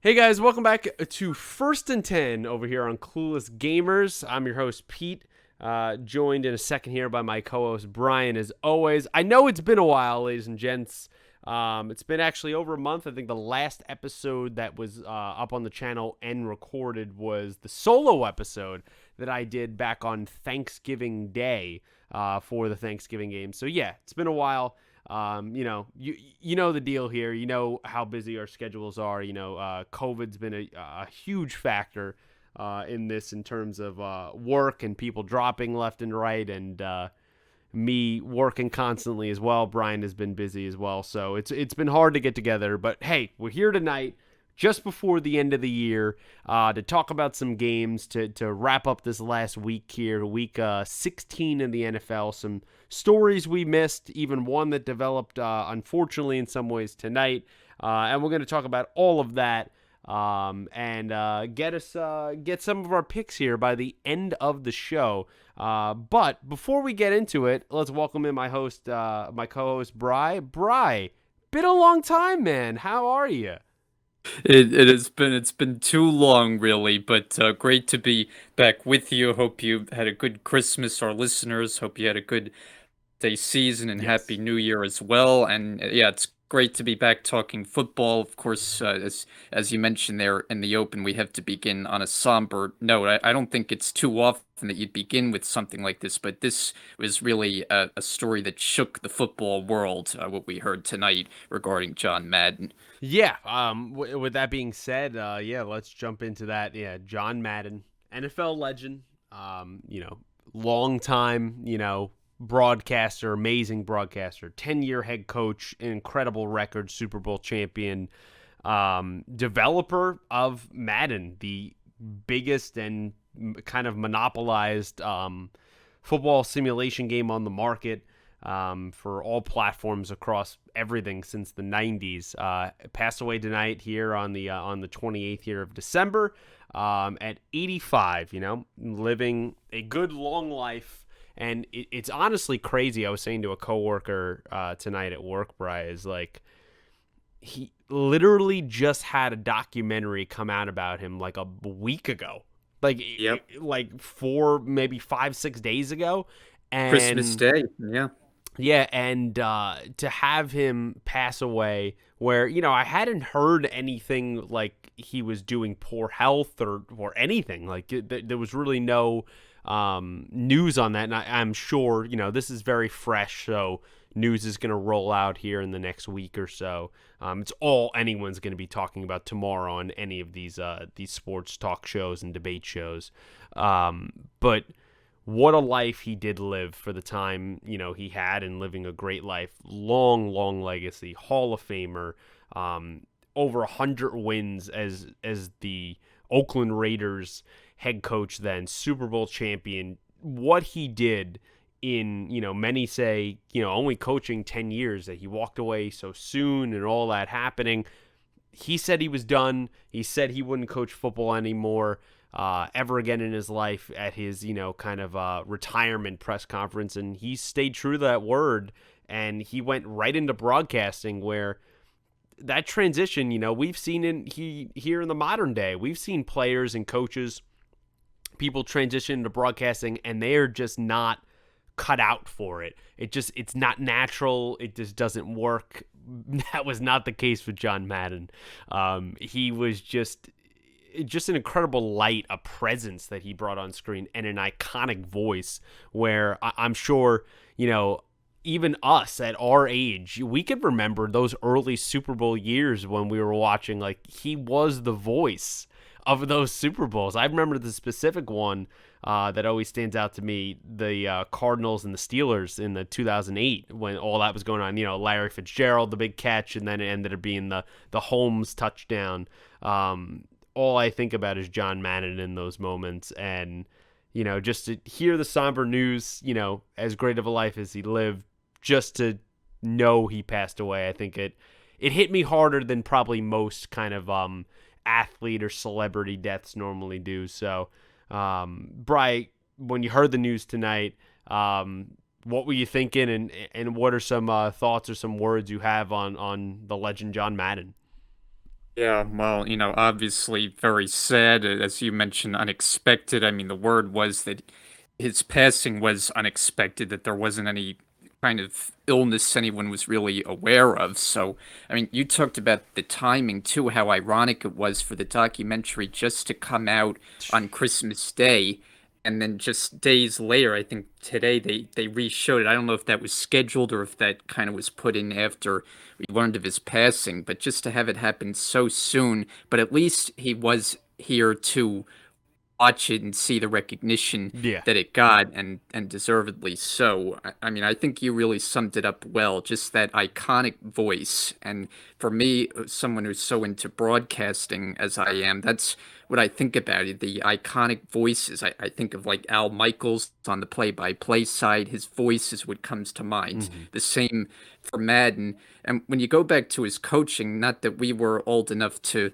Hey guys, welcome back to First and 10 over here on Clueless Gamers. I'm your host, Pete, joined in a second here by my co host, Brian, as always. I know it's been a while, ladies and gents. It's been actually over a month. I think the last episode that was up on the channel and recorded was the solo episode that I did back on Thanksgiving Day for the Thanksgiving game. So, yeah, it's been a while. You know the deal here. You know how busy our schedules are. COVID's been a huge factor in this in terms of work and people dropping left and right, and me working constantly as well. Brian has been busy as well, so it's been hard to get together. But hey, we're here tonight, just before the end of the year, to talk about some games, to wrap up this last week here, week 16 in the NFL. Some stories we missed, even one that developed, unfortunately, in some ways tonight. And we're going to talk about all of that and get some of our picks here by the end of the show. But before we get into it, let's welcome in my co-host, Bry. Bry, been a long time, man. How are you? It's been too long, really, but great to be back with you. Hope you had a good Christmas, our listeners. Hope you had a good day season and happy Yes. New Year as well. And yeah, it's great to be back talking football. Of course, as you mentioned there in the open, we have to begin on a somber note. I don't think it's too often that you'd begin with something like this, but this was really a story that shook the football world. What we heard tonight regarding John Madden. Yeah. With that being said, yeah, let's jump into that. Yeah, John Madden, NFL legend. Long time. Broadcaster, amazing broadcaster, 10-year head coach, incredible record, Super Bowl champion, developer of Madden, the biggest and kind of monopolized football simulation game on the market, for all platforms across everything since the 90s. Passed away tonight here on the 28th here of December, at 85. Living a good long life. And it's honestly crazy. I was saying to a coworker tonight at work, Bri, is like, he literally just had a documentary come out about him like a week ago, like Yep. like 4, maybe 5, 6 days ago. Christmas And Day. Yeah. yeah, and to have him pass away, where I hadn't heard anything like he was doing poor health or anything like there was really no news on that, and I'm sure this is very fresh, so news is going to roll out here in the next week or so. It's all anyone's going to be talking about tomorrow on any of these sports talk shows and debate shows. But what a life he did live for the time he had, and living a great life, long legacy, Hall of Famer, over 100 wins as the Oakland Raiders head coach, then Super Bowl champion. What he did in many say only coaching 10 years, that he walked away so soon and all that happening. He said he was done. He said he wouldn't coach football anymore ever again in his life at his, kind of retirement press conference. And he stayed true to that word. And he went right into broadcasting, where that transition, we've seen here in the modern day. We've seen players and coaches, people transition into broadcasting, and they're just not cut out for it. It's not natural. It just doesn't work. That was not the case with John Madden. He was just an incredible light, a presence that he brought on screen, and an iconic voice, where I'm sure, even us at our age, we could remember those early Super Bowl years when we were watching. Like, he was the voice of those Super Bowls. I remember the specific one that always stands out to me, the Cardinals and the Steelers in the 2008, when all that was going on. Larry Fitzgerald, the big catch, and then it ended up being the Holmes touchdown. All I think about is John Madden in those moments. And, just to hear the somber news, as great of a life as he lived, just to know he passed away, I think it hit me harder than probably most kind of athlete or celebrity deaths normally do. So, Bri, when you heard the news tonight, what were you thinking, and what are some thoughts or some words you have on the legend John Madden? Yeah, well, obviously very sad, as you mentioned, unexpected. I mean, the word was that his passing was unexpected, that there wasn't any kind of illness anyone was really aware of. So, I mean, you talked about the timing too, how ironic it was for the documentary just to come out on Christmas Day. And then just days later, I think today they re-showed it. I don't know if that was scheduled or if that kind of was put in after we learned of his passing, but just to have it happen so soon, but at least he was here to watch it and see the recognition Yeah. that it got, and deservedly so. I mean, I think you really summed it up well, just that iconic voice. And for me, someone who's so into broadcasting as I am, that's what I think about it, the iconic voices. I think of like Al Michaels on the play-by-play side. His voice is what comes to mind. Hmm. The same for Madden. And when you go back to his coaching, not that we were old enough to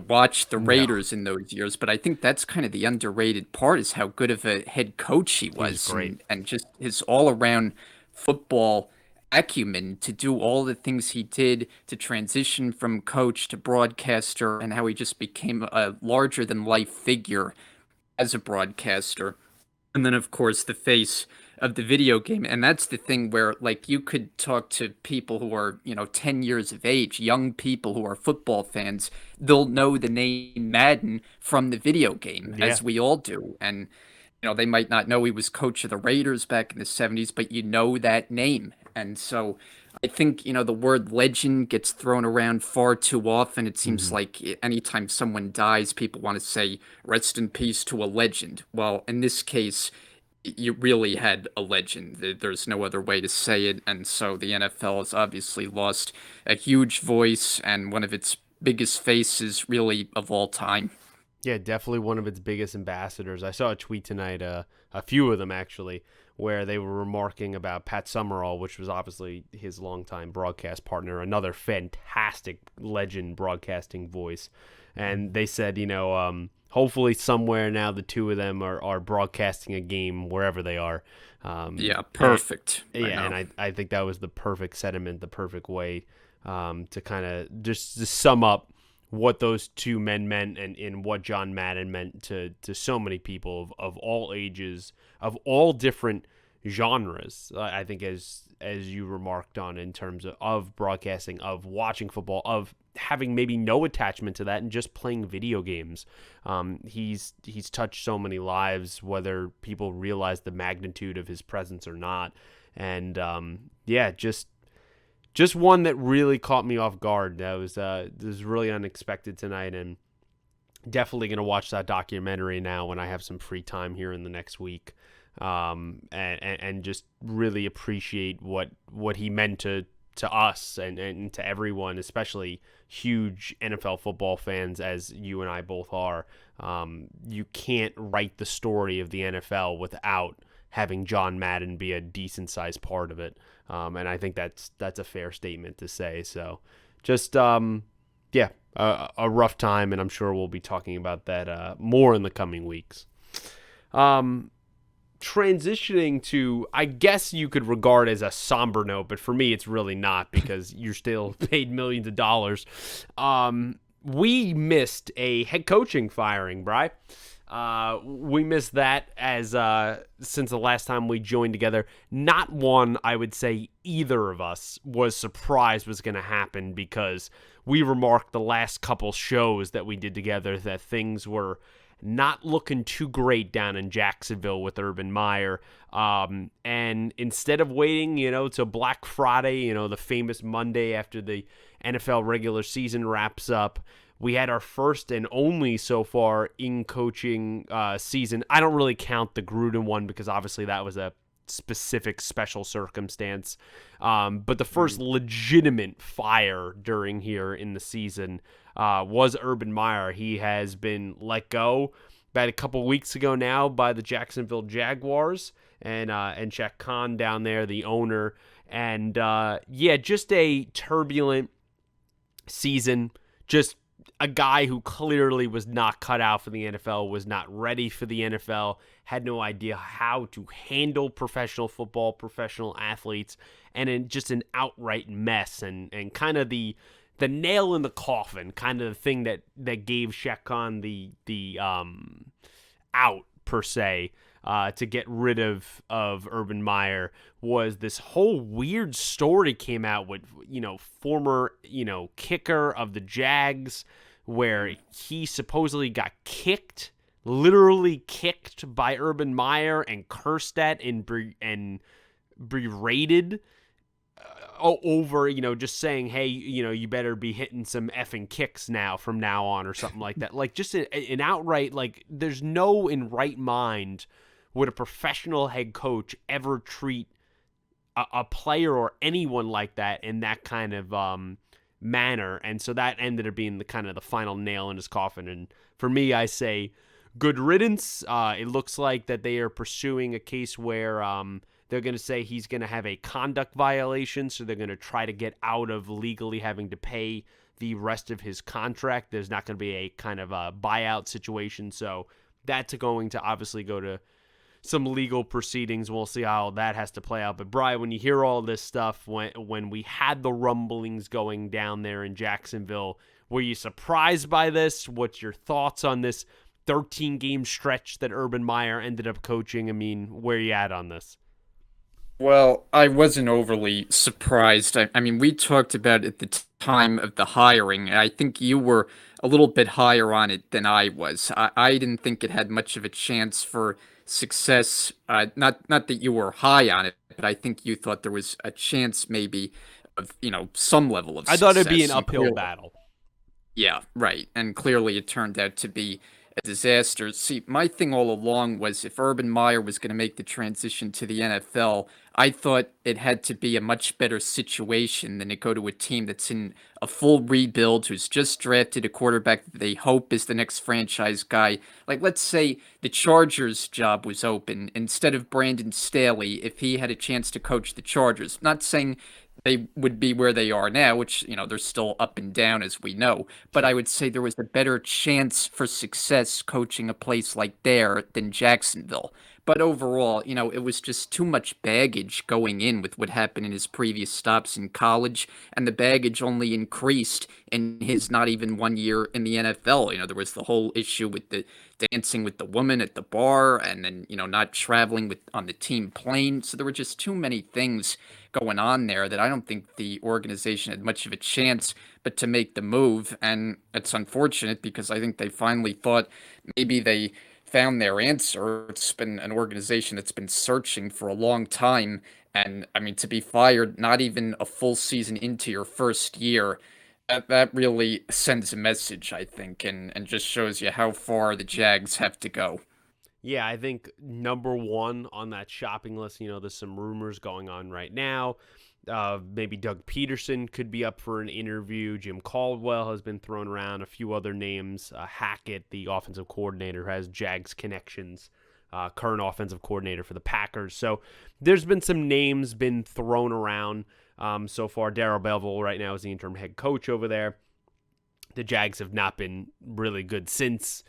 watch the No, Raiders in those years, but I think that's kind of the underrated part, is how good of a head coach he he was was, great. and just his all-around football acumen to do all the things he did to transition from coach to broadcaster, and how he just became a larger than life figure as a broadcaster. And then, of course, the face of the video game. And that's the thing where, like, you could talk to people who are, 10 years of age, young people who are football fans. They'll know the name Madden from the video game, Yeah. as we all do. And, they might not know he was coach of the Raiders back in the 70s, but you know that name. And so I think, the word legend gets thrown around far too often. It seems Hmm. like anytime someone dies, people want to say, rest in peace to a legend. Well, in this case, you really had a legend. There's no other way to say it. And so the NFL has obviously lost a huge voice and one of its biggest faces, really, of all time. Yeah, definitely one of its biggest ambassadors. I saw a tweet tonight, a few of them actually, where they were remarking about Pat Summerall, which was obviously his longtime broadcast partner, another fantastic legend broadcasting voice. And they said, hopefully somewhere now the two of them are broadcasting a game wherever they are. Yeah, And, perfect. I yeah, and know. I think that was the perfect sentiment, the perfect way to kind of just to sum up what those two men meant and what John Madden meant to so many people of all ages, of all different genres. I think as you remarked on in terms of broadcasting, of watching football, of having maybe no attachment to that and just playing video games. He's touched so many lives, whether people realize the magnitude of his presence or not. And yeah, just one that really caught me off guard. That was really unexpected tonight, and definitely going to watch that documentary now when I have some free time here in the next week, and just really appreciate what he meant to us and to everyone, especially huge NFL football fans, as you and I both are. You can't write the story of the NFL without having John Madden be a decent sized part of it. And I think that's a fair statement to say. So just, yeah, a rough time. And I'm sure we'll be talking about that more in the coming weeks. Transitioning to, I guess you could regard as a somber note, but for me, it's really not because you're still paid millions of dollars. We missed a head coaching firing, Bri. We missed that as since the last time we joined together. Not one I would say either of us was surprised was going to happen, because we remarked the last couple shows that we did together that things were not looking too great down in Jacksonville with Urban Meyer. And instead of waiting, till Black Friday, the famous Monday after the NFL regular season wraps up, we had our first and only so far in coaching season. I don't really count the Gruden one because obviously that was a specific special circumstance. But the first legitimate fire during here in the season was Urban Meyer. He has been let go about a couple weeks ago now by the Jacksonville Jaguars and Jack Khan down there, the owner. And yeah, just a turbulent season. Just a guy who clearly was not cut out for the NFL, was not ready for the NFL, had no idea how to handle professional football, professional athletes, and just an outright mess, and kind of the the nail in the coffin, kind of the thing that gave Shaq Khan the out per se, to get rid of Urban Meyer, was this whole weird story came out with, former, kicker of the Jags, where he supposedly got kicked, literally kicked by Urban Meyer and cursed at and berated over, just saying, hey, you better be hitting some effing kicks now from now on or something like that. Like, just an outright, like, there's no in right mind would a professional head coach ever treat a player or anyone like that in that kind of manner. And so that ended up being the kind of the final nail in his coffin. And for me, I say good riddance. It looks like that they are pursuing a case where they're going to say he's going to have a conduct violation, so they're going to try to get out of legally having to pay the rest of his contract. There's not going to be a kind of a buyout situation, so that's going to obviously go to some legal proceedings. We'll see how that has to play out. But Brian, when you hear all this stuff, when we had the rumblings going down there in Jacksonville, were you surprised by this? What's your thoughts on this 13-game stretch that Urban Meyer ended up coaching? I mean, where are you at on this? Well, I wasn't overly surprised. I mean, we talked about it at the time of the hiring, and I think you were a little bit higher on it than I was. I didn't think it had much of a chance for success. Not that you were high on it, but I think you thought there was a chance maybe of, some level of I thought it'd be an success. And uphill battle. yeah, right. And clearly it turned out to be a disaster. See, my thing all along was if Urban Meyer was going to make the transition to the NFL, I thought it had to be a much better situation than to go to a team that's in a full rebuild, who's just drafted a quarterback that they hope is the next franchise guy. Like, let's say the Chargers job was open instead of Brandon Staley, if he had a chance to coach the Chargers. Not saying they would be where they are now, which, they're still up and down as we know. But I would say there was a better chance for success coaching a place like there than Jacksonville. But overall, it was just too much baggage going in with what happened in his previous stops in college, and the baggage only increased in his not even 1 year in the NFL. There was the whole issue with the dancing with the woman at the bar, and then, not traveling on the team plane. So there were just too many things going on there that I don't think the organization had much of a chance but to make the move. And it's unfortunate because I think they finally thought maybe they found their answer. It's been an organization that's been searching for a long time. And I mean, to be fired not even a full season into your first year, that really sends a message, I think, and just shows you how far the Jags have to go. Yeah, I think number one on that shopping list, there's some rumors going on right now. Maybe Doug Peterson could be up for an interview. Jim Caldwell has been thrown around. A few other names. Hackett, the offensive coordinator, has Jags connections. Current offensive coordinator for the Packers. So there's been some names been thrown around so far. Darrell Bevell right now is the interim head coach over there. The Jags have not been really good since.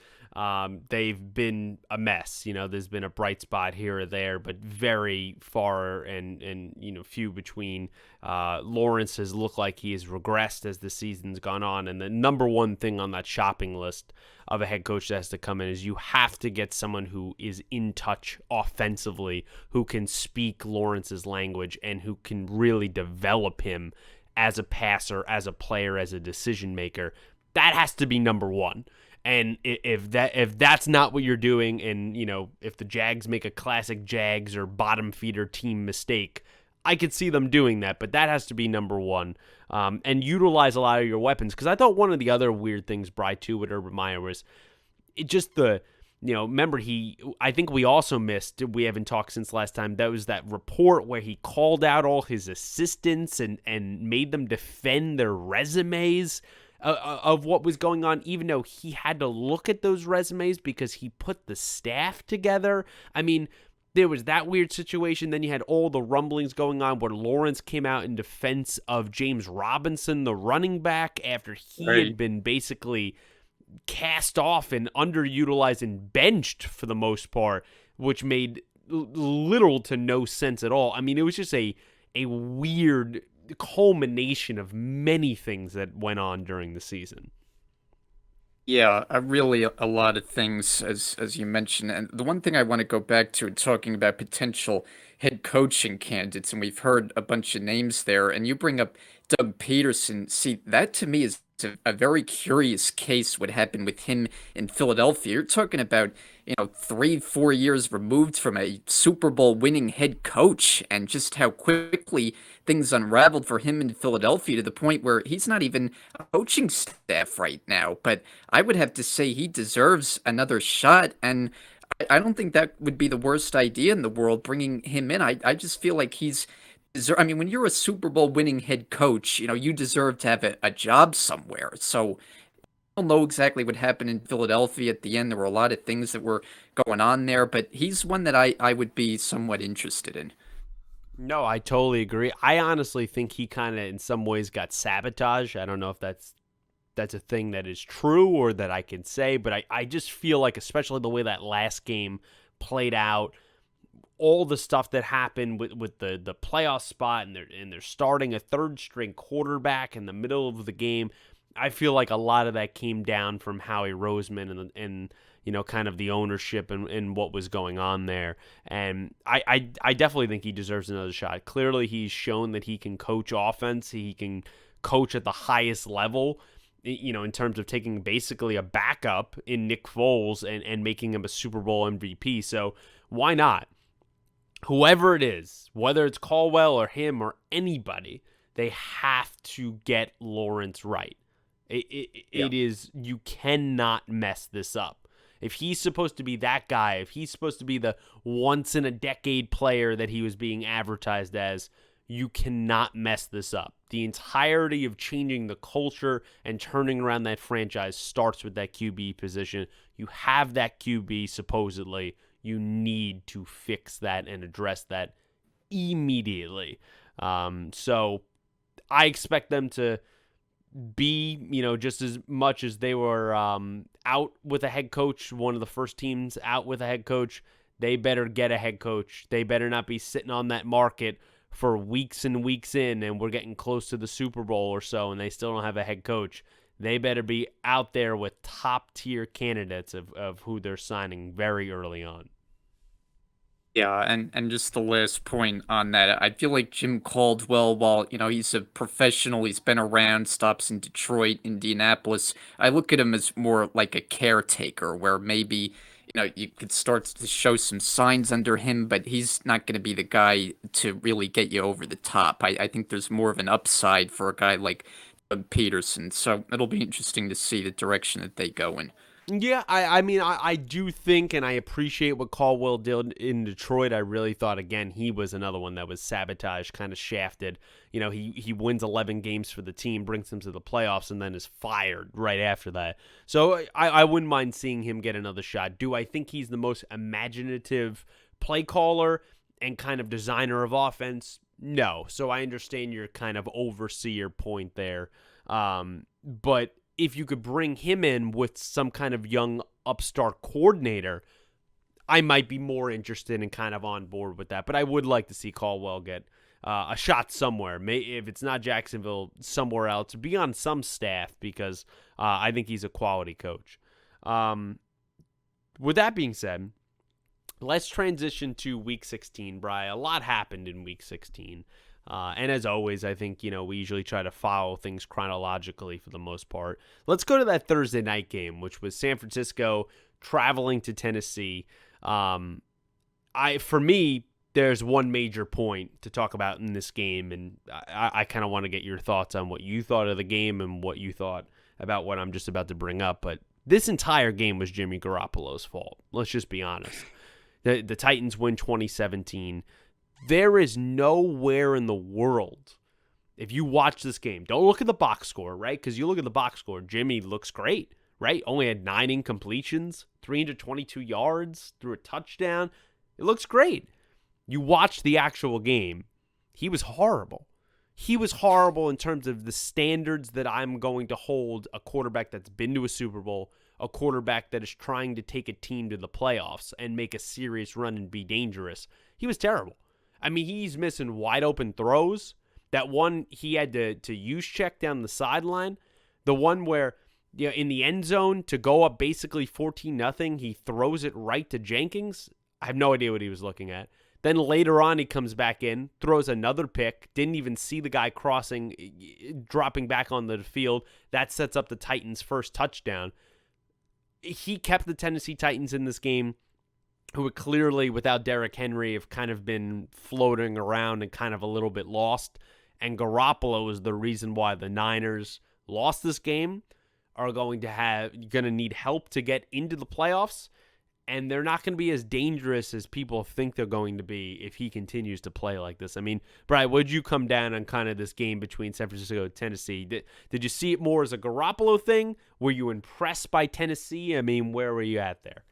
They've been a mess. There's been a bright spot here or there, but very far and few between. Lawrence has looked like he has regressed as the season's gone on. And the number one thing on that shopping list of a head coach that has to come in is you have to get someone who is in touch offensively, who can speak Lawrence's language and who can really develop him as a passer, as a player, as a decision maker. That has to be number one. And if that's not what you're doing, and if the Jags make a classic Jags or bottom feeder team mistake, I could see them doing that. But that has to be number one, and utilize a lot of your weapons. Because I thought one of the other weird things, Bry, too, with Urban Meyer was it just remember I think we also missed. We haven't talked since last time. That was that report where he called out all his assistants and made them defend their resumes of what was going on, even though he had to look at those resumes because he put the staff together. I mean, there was that weird situation. Then you had all the rumblings going on where Lawrence came out in defense of James Robinson, the running back, after he had been basically cast off and underutilized and benched for the most part, which made little to no sense at all. I mean, it was just a weird culmination of many things that went on during the season. Yeah, really a lot of things as you mentioned. And the one thing I want to go back to talking about potential head coaching candidates, and we've heard a bunch of names there, and you bring up Doug Peterson. See, that to me is a very curious case what happened with him in Philadelphia. You're talking about, 3, 4 years removed from a Super Bowl winning head coach, and just how quickly things unraveled for him in Philadelphia to the point where he's not even a coaching staff right now. But I would have to say he deserves another shot, and I don't think that would be the worst idea in the world, bringing him in. I just feel like I mean, when you're a Super Bowl winning head coach, you deserve to have a job somewhere. So I don't know exactly what happened in Philadelphia at the end. There were a lot of things that were going on there, but he's one that I would be somewhat interested in. No, I totally agree. I honestly think he kind of, in some ways, got sabotaged. I don't know if that's a thing that is true or that I can say, but I just feel like, especially the way that last game played out, all the stuff that happened with the playoff spot, and they're starting a third string quarterback in the middle of the game. I feel like a lot of that came down from Howie Roseman and kind of the ownership and what was going on there. And I definitely think he deserves another shot. Clearly, he's shown that he can coach offense. He can coach at the highest level, in terms of taking basically a backup in Nick Foles and making him a Super Bowl MVP. So why not? Whoever it is, whether it's Caldwell or him or anybody, they have to get Lawrence right. Yeah. It is, you cannot mess this up. If he's supposed to be that guy, if he's supposed to be the once-in-a-decade player that he was being advertised as, you cannot mess this up. The entirety of changing the culture and turning around that franchise starts with that QB position. You have that QB, supposedly. You need to fix that and address that immediately. So I expect them to be, just as much as they were out with a head coach, one of the first teams out with a head coach, they better get a head coach. They better not be sitting on that market for weeks and weeks in, and we're getting close to the Super Bowl or so, and they still don't have a head coach. They better be out there with top-tier candidates of who they're signing very early on. Yeah, and just the last point on that, I feel like Jim Caldwell, while he's a professional, he's been around, stops in Detroit, Indianapolis. I look at him as more like a caretaker, where maybe you could start to show some signs under him, but he's not going to be the guy to really get you over the top. I think there's more of an upside for a guy like Doug Peterson, so it'll be interesting to see the direction that they go in. Yeah, I mean, I do think, and I appreciate what Caldwell did in Detroit. I really thought, again, he was another one that was sabotaged, kind of shafted. He wins 11 games for the team, brings them to the playoffs, and then is fired right after that. So I wouldn't mind seeing him get another shot. Do I think he's the most imaginative play caller and kind of designer of offense? No. So I understand your kind of overseer point there. But if you could bring him in with some kind of young upstart coordinator, I might be more interested and kind of on board with that. But I would like to see Caldwell get a shot somewhere. If it's not Jacksonville, somewhere else. Be on some staff, because I think he's a quality coach. With that being said, let's transition to Week 16, Bri. A lot happened in Week 16. And as always, I think, we usually try to follow things chronologically for the most part. Let's go to that Thursday night game, which was San Francisco traveling to Tennessee. For me, there's one major point to talk about in this game, and I kind of want to get your thoughts on what you thought of the game and what you thought about what I'm just about to bring up. But this entire game was Jimmy Garoppolo's fault. Let's just be honest. The Titans win 2017. There is nowhere in the world, if you watch this game, don't look at the box score, right? Because you look at the box score, Jimmy looks great, right? Only had 9 incompletions, 322 yards, threw a touchdown. It looks great. You watch the actual game, he was horrible. He was horrible in terms of the standards that I'm going to hold a quarterback that's been to a Super Bowl, a quarterback that is trying to take a team to the playoffs and make a serious run and be dangerous. He was terrible. I mean, he's missing wide open throws. That one he had to use check down the sideline. The one where in the end zone to go up basically 14-0, he throws it right to Jenkins. I have no idea what he was looking at. Then later on, he comes back in, throws another pick, didn't even see the guy crossing, dropping back onto the field. That sets up the Titans' first touchdown. He kept the Tennessee Titans in this game, who were clearly, without Derrick Henry, have kind of been floating around and kind of a little bit lost. And Garoppolo is the reason why the Niners lost this game, are going to need help to get into the playoffs. And they're not going to be as dangerous as people think they're going to be if he continues to play like this. I mean, Brian, would you come down on kind of this game between San Francisco and Tennessee? Did you see it more as a Garoppolo thing? Were you impressed by Tennessee? I mean, where were you at there?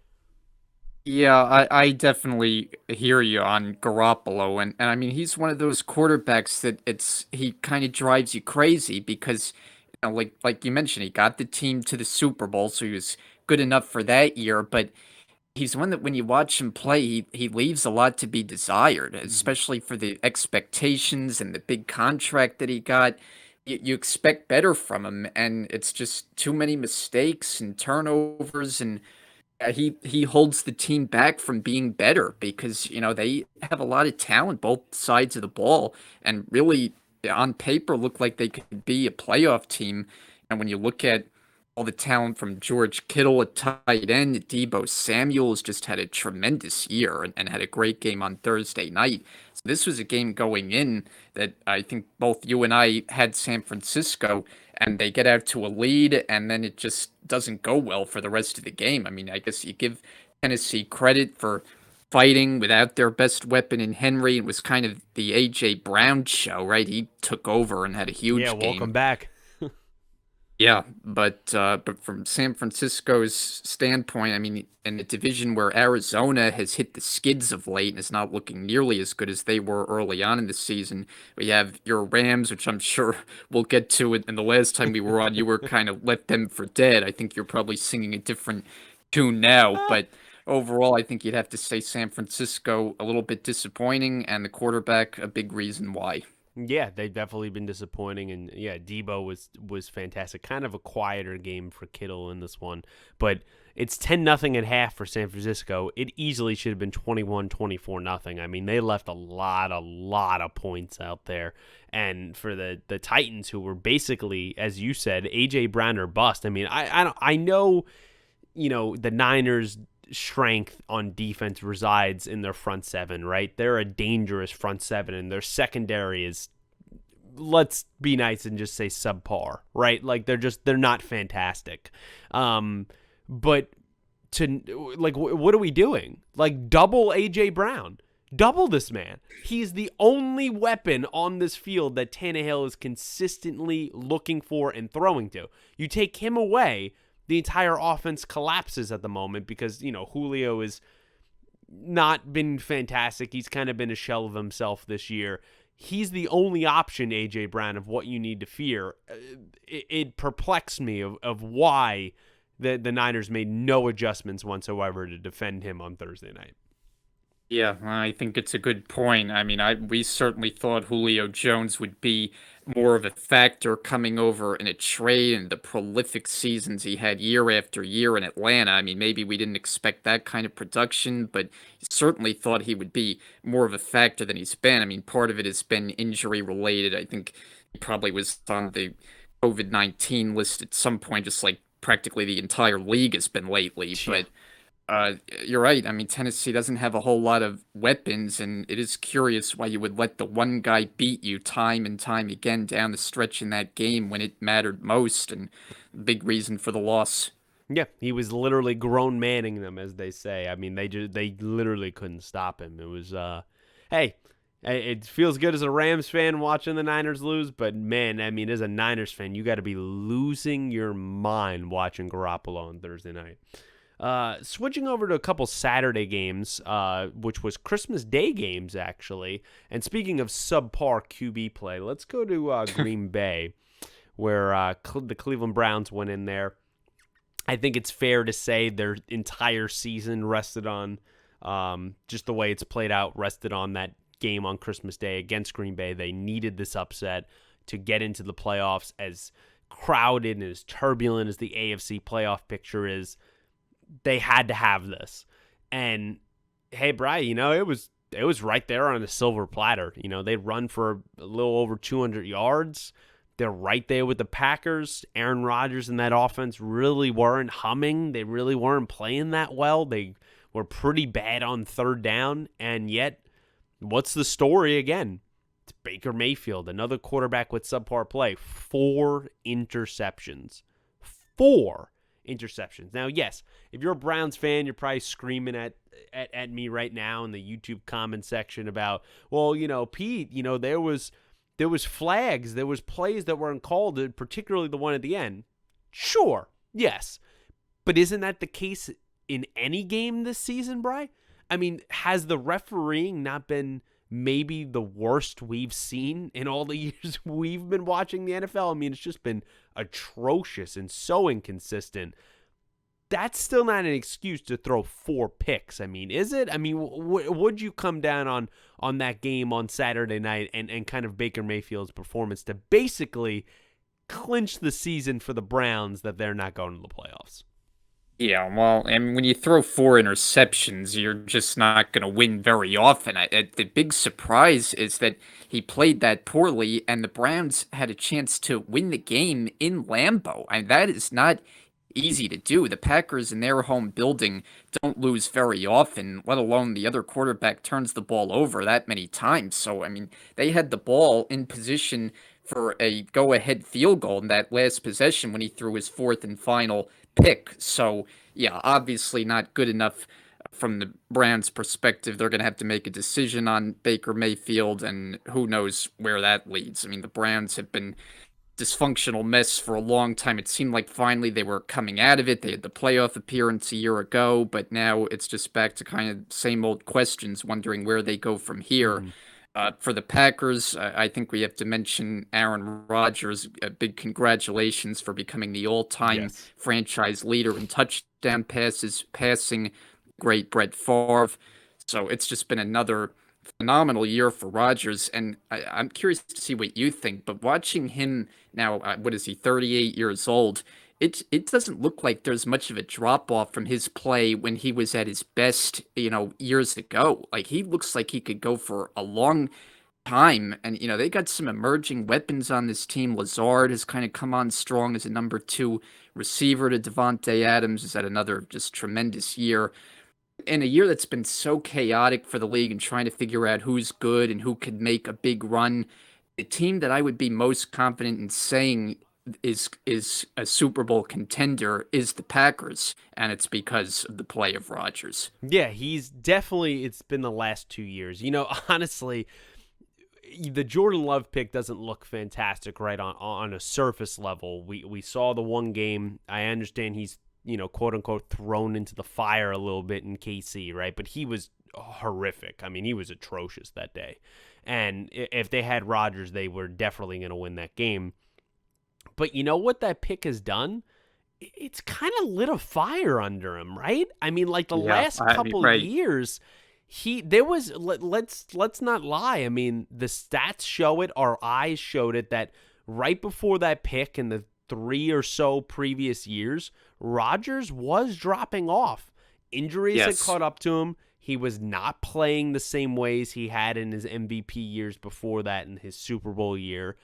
Yeah, I definitely hear you on Garoppolo, and I mean he's one of those quarterbacks that he kind of drives you crazy because like you mentioned, he got the team to the Super Bowl, so he was good enough for that year, but he's one that when you watch him play, he leaves a lot to be desired, especially for the expectations and the big contract that he got. You expect better from him, and it's just too many mistakes and turnovers, and he holds the team back from being better because they have a lot of talent both sides of the ball, and really on paper look like they could be a playoff team. And when you look at all the talent from George Kittle at tight end, Deebo Samuel's just had a tremendous year and had a great game on Thursday night. So this was a game going in that I think both you and I had San Francisco, and they get out to a lead, and then it just doesn't go well for the rest of the game. I mean, I guess you give Tennessee credit for fighting without their best weapon in Henry. It was kind of the A.J. Brown show, right? He took over and had a Yeah, huge game. welcome back. Yeah, but from San Francisco's standpoint, I mean, in a division where Arizona has hit the skids of late and is not looking nearly as good as they were early on in the season, we have your Rams, which I'm sure we'll get to it. And the last time we were on, you were kind of let them for dead. I think you're probably singing a different tune now, but overall, I think you'd have to say San Francisco a little bit disappointing, and the quarterback a big reason why. Yeah, they've definitely been disappointing, and yeah, Deebo was fantastic. Kind of a quieter game for Kittle in this one, but it's 10-0 at half for San Francisco. It easily should have been 21-24-0. I mean, they left a lot of points out there, and for the Titans, who were basically, as you said, AJ Brown or bust. I mean, I know, the Niners' strength on defense resides in their front seven, right? They're a dangerous front seven, and their secondary is, let's be nice and just say subpar, right? Like they're not fantastic. But what are we doing? Like double AJ Brown. Double this man. He's the only weapon on this field that Tannehill is consistently looking for and throwing to. You take him away, the entire offense collapses at the moment because, Julio has not been fantastic. He's kind of been a shell of himself this year. He's the only option, A.J. Brown, of what you need to fear. It perplexed me of why the Niners made no adjustments whatsoever to defend him on Thursday night. Yeah, I think it's a good point. I mean, we certainly thought Julio Jones would be more of a factor coming over in a trade and the prolific seasons he had year after year in Atlanta. I mean, maybe we didn't expect that kind of production, but certainly thought he would be more of a factor than he's been. I mean, part of it has been injury related. I think he probably was on the COVID-19 list at some point, just like practically the entire league has been lately. Yeah. But you're right. I mean, Tennessee doesn't have a whole lot of weapons, and it is curious why you would let the one guy beat you time and time again down the stretch in that game when it mattered most, and big reason for the loss. Yeah, he was literally grown manning them, as they say. I mean, they literally couldn't stop him. It was, hey, it feels good as a Rams fan watching the Niners lose, but man, I mean, as a Niners fan, you got to be losing your mind watching Garoppolo on Thursday night. Switching over to a couple Saturday games, which was Christmas Day games, actually. And speaking of subpar QB play, let's go to Green Bay, where the Cleveland Browns went in there. I think it's fair to say their entire season rested on, just the way it's played out, rested on that game on Christmas Day against Green Bay. They needed this upset to get into the playoffs. As crowded and as turbulent as the AFC playoff picture is, they had to have this. And hey, Brian, it was right there on a silver platter. They run for a little over 200 yards. They're right there with the Packers. Aaron Rodgers and that offense really weren't humming. They really weren't playing that well. They were pretty bad on third down. And yet, what's the story again? It's Baker Mayfield, another quarterback with subpar play. 4 interceptions. 4 interceptions. Now, yes, if you're a Browns fan, you're probably screaming at me right now in the YouTube comment section about, well, Pete, there was flags, there was plays that weren't called, particularly the one at the end. Sure, yes. But isn't that the case in any game this season, Bri? I mean, has the refereeing not been maybe the worst we've seen in all the years we've been watching the NFL? I mean, it's just been atrocious and so inconsistent. That's still not an excuse to throw 4 picks. I mean, is it? I mean, would you come down on that game on Saturday night and kind of Baker Mayfield's performance to basically clinch the season for the Browns that they're not going to the playoffs? Yeah, well, and when you throw 4 interceptions, you're just not going to win very often. The big surprise is that he played that poorly, and the Browns had a chance to win the game in Lambeau. And that is not easy to do. The Packers in their home building don't lose very often, let alone the other quarterback turns the ball over that many times. So, I mean, they had the ball in position for a go-ahead field goal in that last possession when he threw his 4th and final pick. So, yeah, obviously not good enough from the Browns' perspective. They're going to have to make a decision on Baker Mayfield, and who knows where that leads. I mean, the Browns have been dysfunctional mess for a long time. It seemed like finally they were coming out of it. They had the playoff appearance a year ago, but now it's just back to kind of same old questions, wondering where they go from here. For the Packers, I think we have to mention Aaron Rodgers. Big congratulations for becoming the all-time franchise leader in touchdown passes, passing. Great Brett Favre. So it's just been another phenomenal year for Rodgers, and I'm curious to see what you think. But watching him now, what is he, 38 years old? It doesn't look like there's much of a drop off from his play when he was at his best, years ago. Like he looks like he could go for a long time, and they got some emerging weapons on this team. Lazard has kind of come on strong as a number 2 receiver to Devontae Adams. Is had another just tremendous year in a year that's been so chaotic for the league and trying to figure out who's good and who could make a big run. The team that I would be most confident in saying is a Super Bowl contender is the Packers, and it's because of the play of Rodgers. Yeah, he's definitely, it's been the last 2 years. Honestly, the Jordan Love pick doesn't look fantastic right on a surface level. We saw the one game. I understand he's quote unquote thrown into the fire a little bit in KC, right? But he was horrific. I mean, he was atrocious that day. And if they had Rodgers, they were definitely going to win that game. But you know what that pick has done? It's kind of lit a fire under him, right? I mean, like the last couple of years, let's not lie. I mean, the stats show it, our eyes showed it, that right before that pick in the 3 or so previous years, Rodgers was dropping off. Injuries had caught up to him. He was not playing the same ways he had in his MVP years before that, in his Super Bowl year.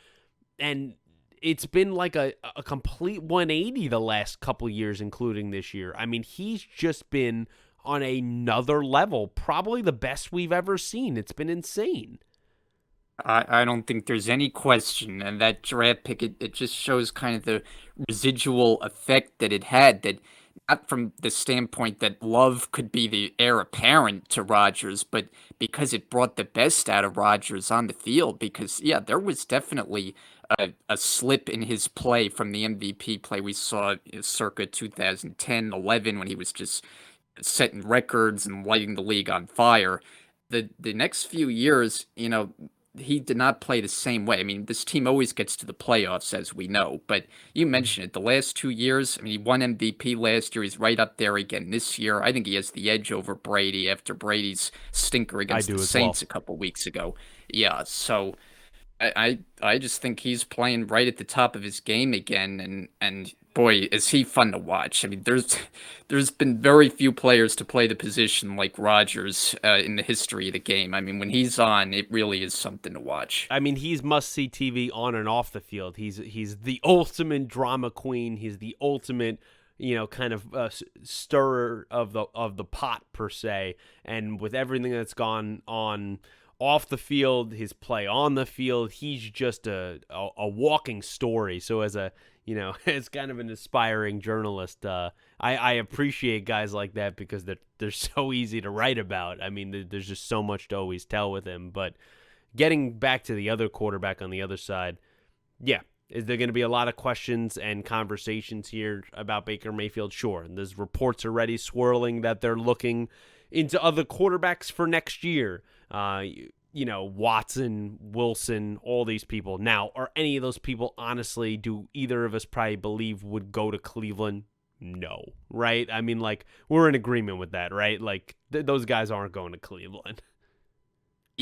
And it's been like a complete 180 the last couple years, including this year. I mean, he's just been on another level, probably the best we've ever seen. It's been insane. I don't think there's any question, and that draft pick, it just shows kind of the residual effect that it had, that not from the standpoint that Love could be the heir apparent to Rodgers, but because it brought the best out of Rodgers on the field. Because, yeah, there was definitely a slip in his play from the MVP play we saw circa 2010-11 when he was just setting records and lighting the league on fire. The next few years, he did not play the same way. I mean, this team always gets to the playoffs, as we know. But you mentioned it, the last 2 years. I mean, he won MVP last year. He's right up there again this year. I think he has the edge over Brady after Brady's stinker I against the do as well. Saints a couple weeks ago. Yeah, so I just think he's playing right at the top of his game again, and boy, is he fun to watch. I mean, there's been very few players to play the position like Rodgers in the history of the game. I mean, when he's on, it really is something to watch. I mean, he's must-see TV on and off the field. He's the ultimate drama queen. He's the ultimate, kind of stirrer of the pot per se. And with everything that's gone on off the field, his play on the field, he's just a walking story. So as a as kind of an aspiring journalist, I appreciate guys like that because they're so easy to write about. I mean, there's just so much to always tell with him, but. Getting back to the other quarterback on the other side, yeah, is there going to be a lot of questions and conversations here about Baker Mayfield? Sure. And there's reports already swirling that they're looking into other quarterbacks for next year. Watson, Wilson, all these people. Now, are any of those people, honestly, do either of us probably believe would go to Cleveland? No, right? I mean, like, we're in agreement with that, right? Like, those guys aren't going to Cleveland.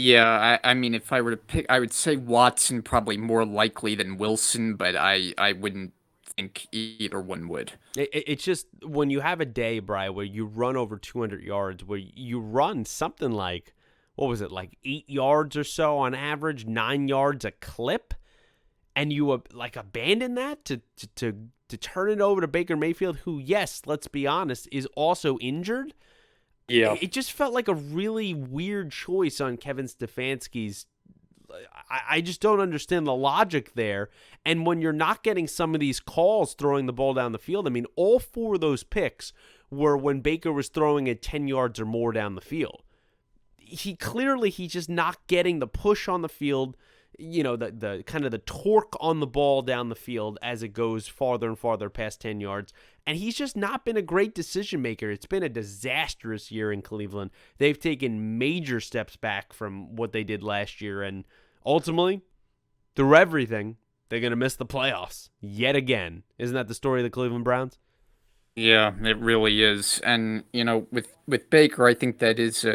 Yeah, I mean, if I were to pick, I would say Watson probably more likely than Wilson, but I wouldn't think either one would. It's just when you have a day, Bri, where you run over 200 yards, where you run something like, what was it, like 8 yards or so on average, 9 yards a clip, and you like abandon that to turn it over to Baker Mayfield, who, yes, let's be honest, is also injured. Yeah. It just felt like a really weird choice on Kevin Stefanski's. I just don't understand the logic there. And when you're not getting some of these calls throwing the ball down the field, I mean, all 4 of those picks were when Baker was throwing it 10 yards or more down the field. He's just not getting the push on the field, the kind of the torque on the ball down the field as it goes farther and farther past 10 yards. And he's just not been a great decision maker. It's been a disastrous year in Cleveland. They've taken major steps back from what they did last year. And ultimately, through everything, they're going to miss the playoffs yet again. Isn't that the story of the Cleveland Browns? Yeah, it really is. And, with Baker, I think that is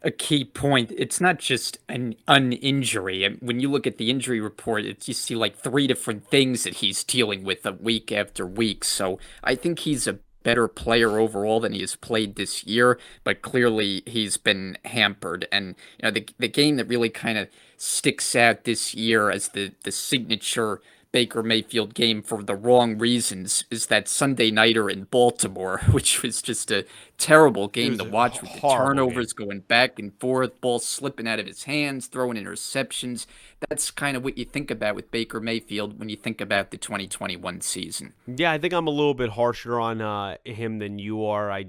a key point. It's not just an injury. And when you look at the injury report, you see like 3 different things that he's dealing with week after week. So I think he's a better player overall than he has played this year, but clearly he's been hampered. And, the game that really kind of sticks out this year as the signature Baker Mayfield game for the wrong reasons is that Sunday nighter in Baltimore, which was just a terrible It game was to a watch with the horrible game. turnovers going back and forth, balls slipping out of his hands, throwing interceptions. That's kind of what you think about with Baker Mayfield when you think about the 2021 season. Yeah, I think I'm a little bit harsher on him than you are. I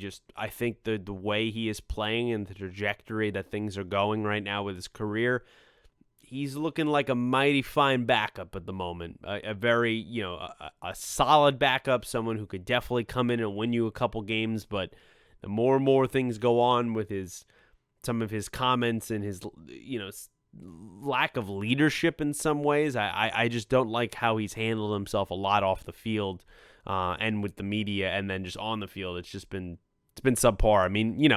think the way he is playing and the trajectory that things are going right now with his career, he's looking like a mighty fine backup at the moment. A very, a solid backup, someone who could definitely come in and win you a couple games. But the more and more things go on with some of his comments and his, lack of leadership in some ways, I just don't like how he's handled himself a lot off the field and with the media, and then just on the field. It's been subpar. I mean,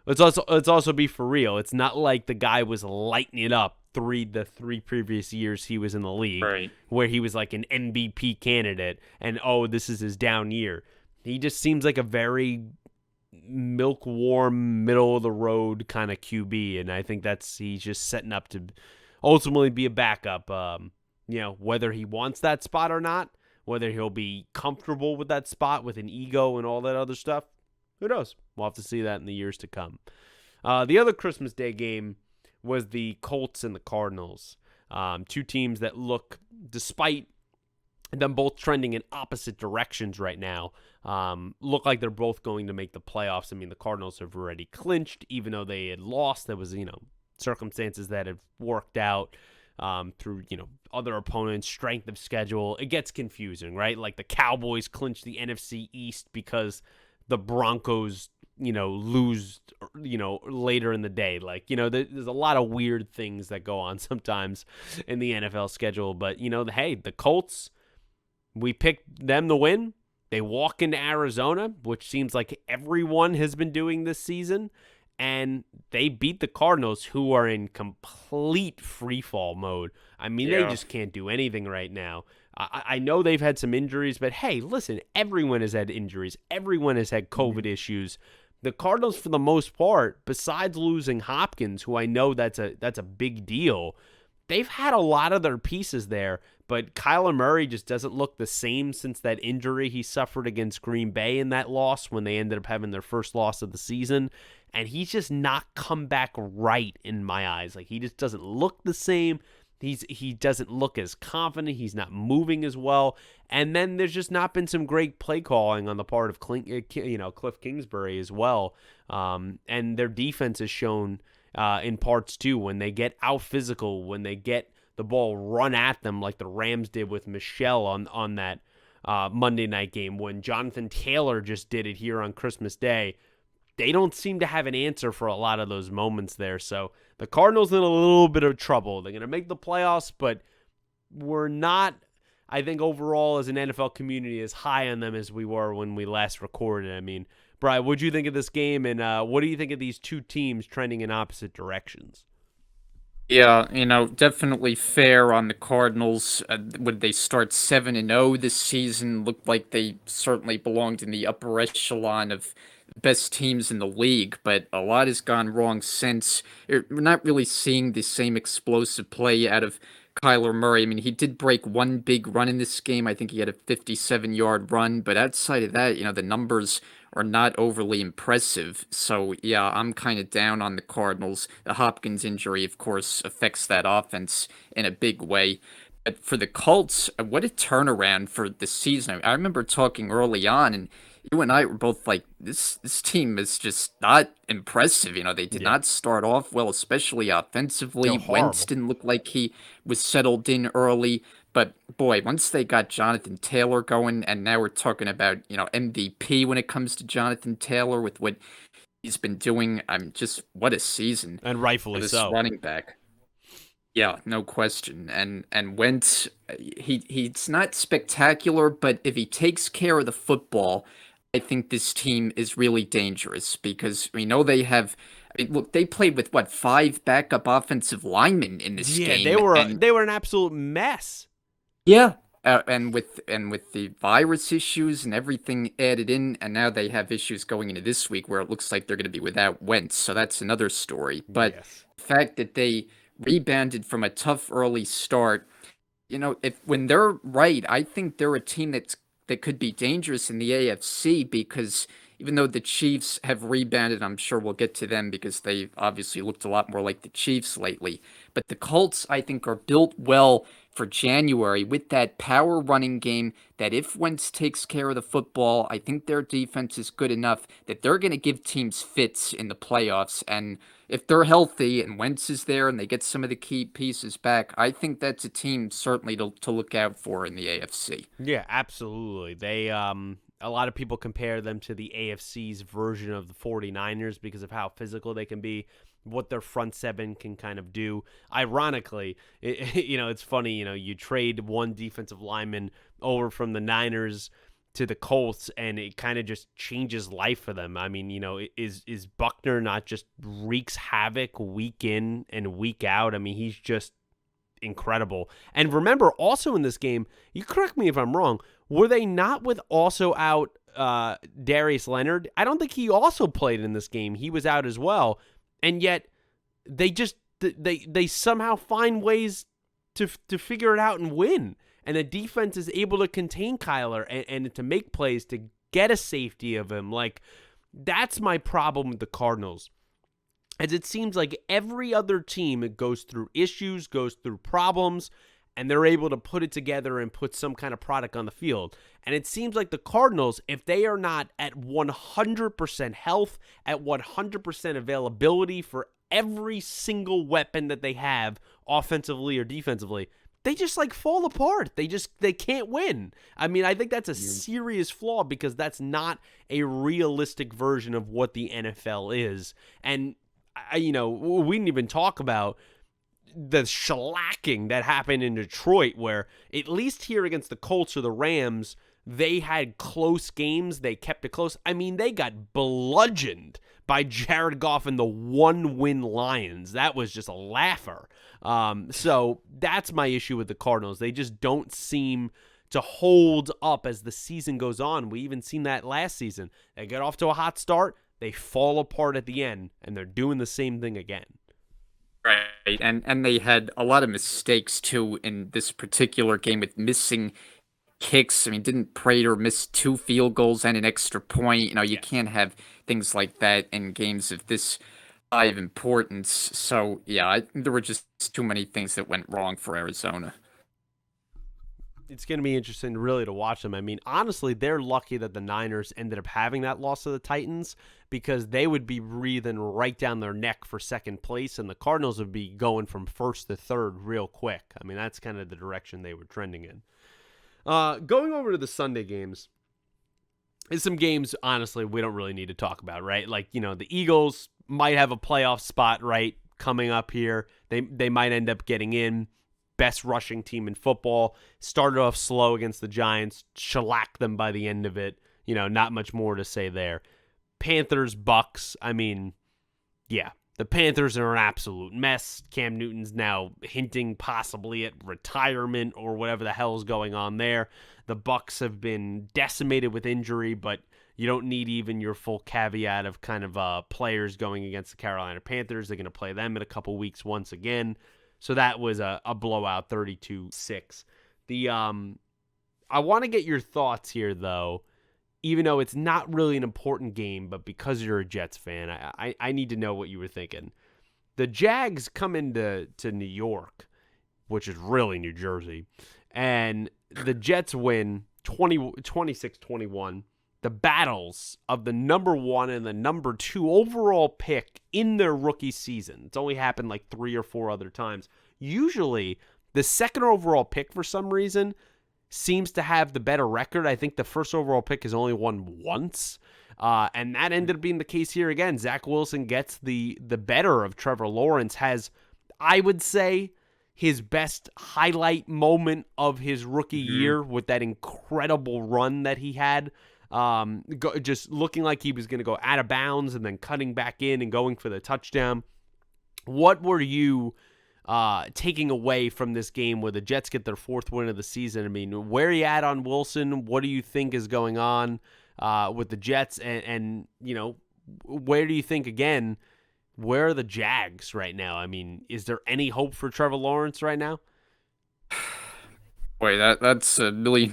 let's also be for real. It's not like the guy was lighting it up the 3 previous years he was in the league, Right. where he was like an MVP candidate, and this is his down year. He just seems like a very milk warm, middle of the road kind of QB, and I think he's just setting up to ultimately be a backup. Whether he wants that spot or not, whether he'll be comfortable with that spot with an ego and all that other stuff, who knows? We'll have to see that in the years to come. The other Christmas Day game was the Colts and the Cardinals. 2 teams that look, despite them both trending in opposite directions right now, look like they're both going to make the playoffs. I mean, the Cardinals have already clinched, even though they had lost. There was, circumstances that have worked out through, other opponents, strength of schedule. It gets confusing, right? Like the Cowboys clinched the NFC East because the Broncos lose, later in the day. Like, there's a lot of weird things that go on sometimes in the NFL schedule. But, hey, the Colts, we picked them to win. They walk into Arizona, which seems like everyone has been doing this season, and they beat the Cardinals, who are in complete freefall mode. I mean, they just can't do anything right now. I know they've had some injuries, but hey, listen, everyone has had injuries. Everyone has had COVID issues. The Cardinals, for the most part, besides losing Hopkins, who I know that's a big deal, they've had a lot of their pieces there, but Kyler Murray just doesn't look the same since that injury he suffered against Green Bay in that loss when they ended up having their first loss of the season. And he's just not come back right in my eyes. Like, he just doesn't look the same. He doesn't look as confident. He's not moving as well. And then there's just not been some great play calling on the part of Cliff Kingsbury as well. And their defense has shown in parts too, when they get out physical, when they get the ball run at them like the Rams did with Michelle on that Monday night game, when Jonathan Taylor just did it here on Christmas Day. They don't seem to have an answer for a lot of those moments there. So the Cardinals in a little bit of trouble. They're going to make the playoffs, but we're not, I think, overall as an NFL community, as high on them as we were when we last recorded. I mean, Brian, what do you think of this game, and what do you think of these two teams trending in opposite directions? Yeah, definitely fair on the Cardinals. Would they start 7-0 this season? Looked like they certainly belonged in the upper echelon of best teams in the league, but a lot has gone wrong since. We're not really seeing the same explosive play out of Kyler Murray. I mean, he did break one big run in this game. I think he had a 57-yard run, but outside of that, the numbers are not overly impressive. So, yeah, I'm kind of down on the Cardinals. The Hopkins injury, of course, affects that offense in a big way. But for the Colts, what a turnaround for the season. I remember talking early on, and you and I were both like, this team is just not impressive. They did Yeah, not start off well, especially they're offensively. Wentz horrible. didn't look like he was settled in early. But boy, once they got Jonathan Taylor going, and now we're talking about, MVP when it comes to Jonathan Taylor with what he's been doing. I'm just, what a season And for rightfully this so. running back. Yeah, no question. And Wentz, he's not spectacular, but if he takes care of the football, I think this team is really dangerous because we know they have. I mean, look, they played with what, five backup offensive linemen in this Yeah, they game, were and they were an absolute mess. yeah, and with the virus issues and everything added in, and now they have issues going into this week where it looks like they're going to be without Wentz. So that's another story. But Yes. the fact that they rebounded from a tough early start, if when they're right, I think they're a team that could be dangerous in the AFC because even though the Chiefs have rebounded, I'm sure we'll get to them because they obviously looked a lot more like the Chiefs lately. But the Colts, I think, are built well for January with that power running game that if Wentz takes care of the football, I think their defense is good enough that they're going to give teams fits in the playoffs. And if they're healthy and Wentz is there and they get some of the key pieces back, I think that's a team certainly to look out for in the AFC. Yeah, absolutely. They a lot of people compare them to the AFC's version of the 49ers because of how physical they can be, what their front seven can kind of do. Ironically, it's funny, you trade one defensive lineman over from the Niners to the Colts, and it kind of just changes life for them. I mean, is Buckner not just wreaks havoc week in and week out? I mean, he's just incredible. And remember, also in this game, you correct me if I'm wrong, were they not with also out Darius Leonard? I don't think he also played in this game. He was out as well. And yet they somehow find ways to figure it out and win. And the defense is able to contain Kyler and to make plays to get a safety of him. Like, that's my problem with the Cardinals. As it seems like every other team goes through issues, goes through problems, and they're able to put it together and put some kind of product on the field. And it seems like the Cardinals, if they are not at 100% health, at 100% availability for every single weapon that they have, offensively or defensively, they just like fall apart. They can't win. I mean, I think that's a serious flaw because that's not a realistic version of what the NFL is. And we didn't even talk about the shellacking that happened in Detroit, where at least here against the Colts or the Rams, they had close games. They kept it close. I mean, they got bludgeoned by Jared Goff and the 1-win Lions. That was just a laugher. So that's my issue with the Cardinals. They just don't seem to hold up as the season goes on. We even seen that last season. They get off to a hot start, they fall apart at the end, and they're doing the same thing again. Right, and they had a lot of mistakes too in this particular game with missing kicks. I mean, didn't Prater miss 2 field goals and an extra point? You can't have things like that in games of this high of importance. So, yeah, there were just too many things that went wrong for Arizona. It's going to be interesting really to watch them. I mean, honestly, they're lucky that the Niners ended up having that loss to the Titans because they would be breathing right down their neck for second place, and the Cardinals would be going from first to third real quick. I mean, that's kind of the direction they were trending in. Going over to the Sunday games, is some games, honestly, we don't really need to talk about, right? Like, the Eagles might have a playoff spot, right, coming up here. They might end up getting in. Best rushing team in football. Started off slow against the Giants, shellacked them by the end of it. Not much more to say there. Panthers, Bucks, I mean, yeah. The Panthers are an absolute mess. Cam Newton's now hinting possibly at retirement or whatever the hell is going on there. The Bucks have been decimated with injury, but you don't need even your full caveat of kind of players going against the Carolina Panthers. They're going to play them in a couple weeks once again. So that was a blowout, 32-6. I want to get your thoughts here, though, even though it's not really an important game, but because you're a Jets fan, I need to know what you were thinking. The Jags come into New York, which is really New Jersey, and the Jets win 26-21. The battles of the number 1 and the number 2 overall pick in their rookie season. It's only happened like 3 or 4 other times. Usually, the second overall pick, for some reason, seems to have the better record. I think the first overall pick has only won once. And that ended up being the case here again. Zach Wilson gets the better of Trevor Lawrence, has, I would say, his best highlight moment of his rookie year with that incredible run that he had. Just looking like he was going to go out of bounds and then cutting back in and going for the touchdown. What were you taking away from this game where the Jets get their 4th win of the season? I mean, where are you at on Wilson? What do you think is going on with the Jets? And where do you think, again, where are the Jags right now? I mean, is there any hope for Trevor Lawrence right now? Boy, that's a $1 million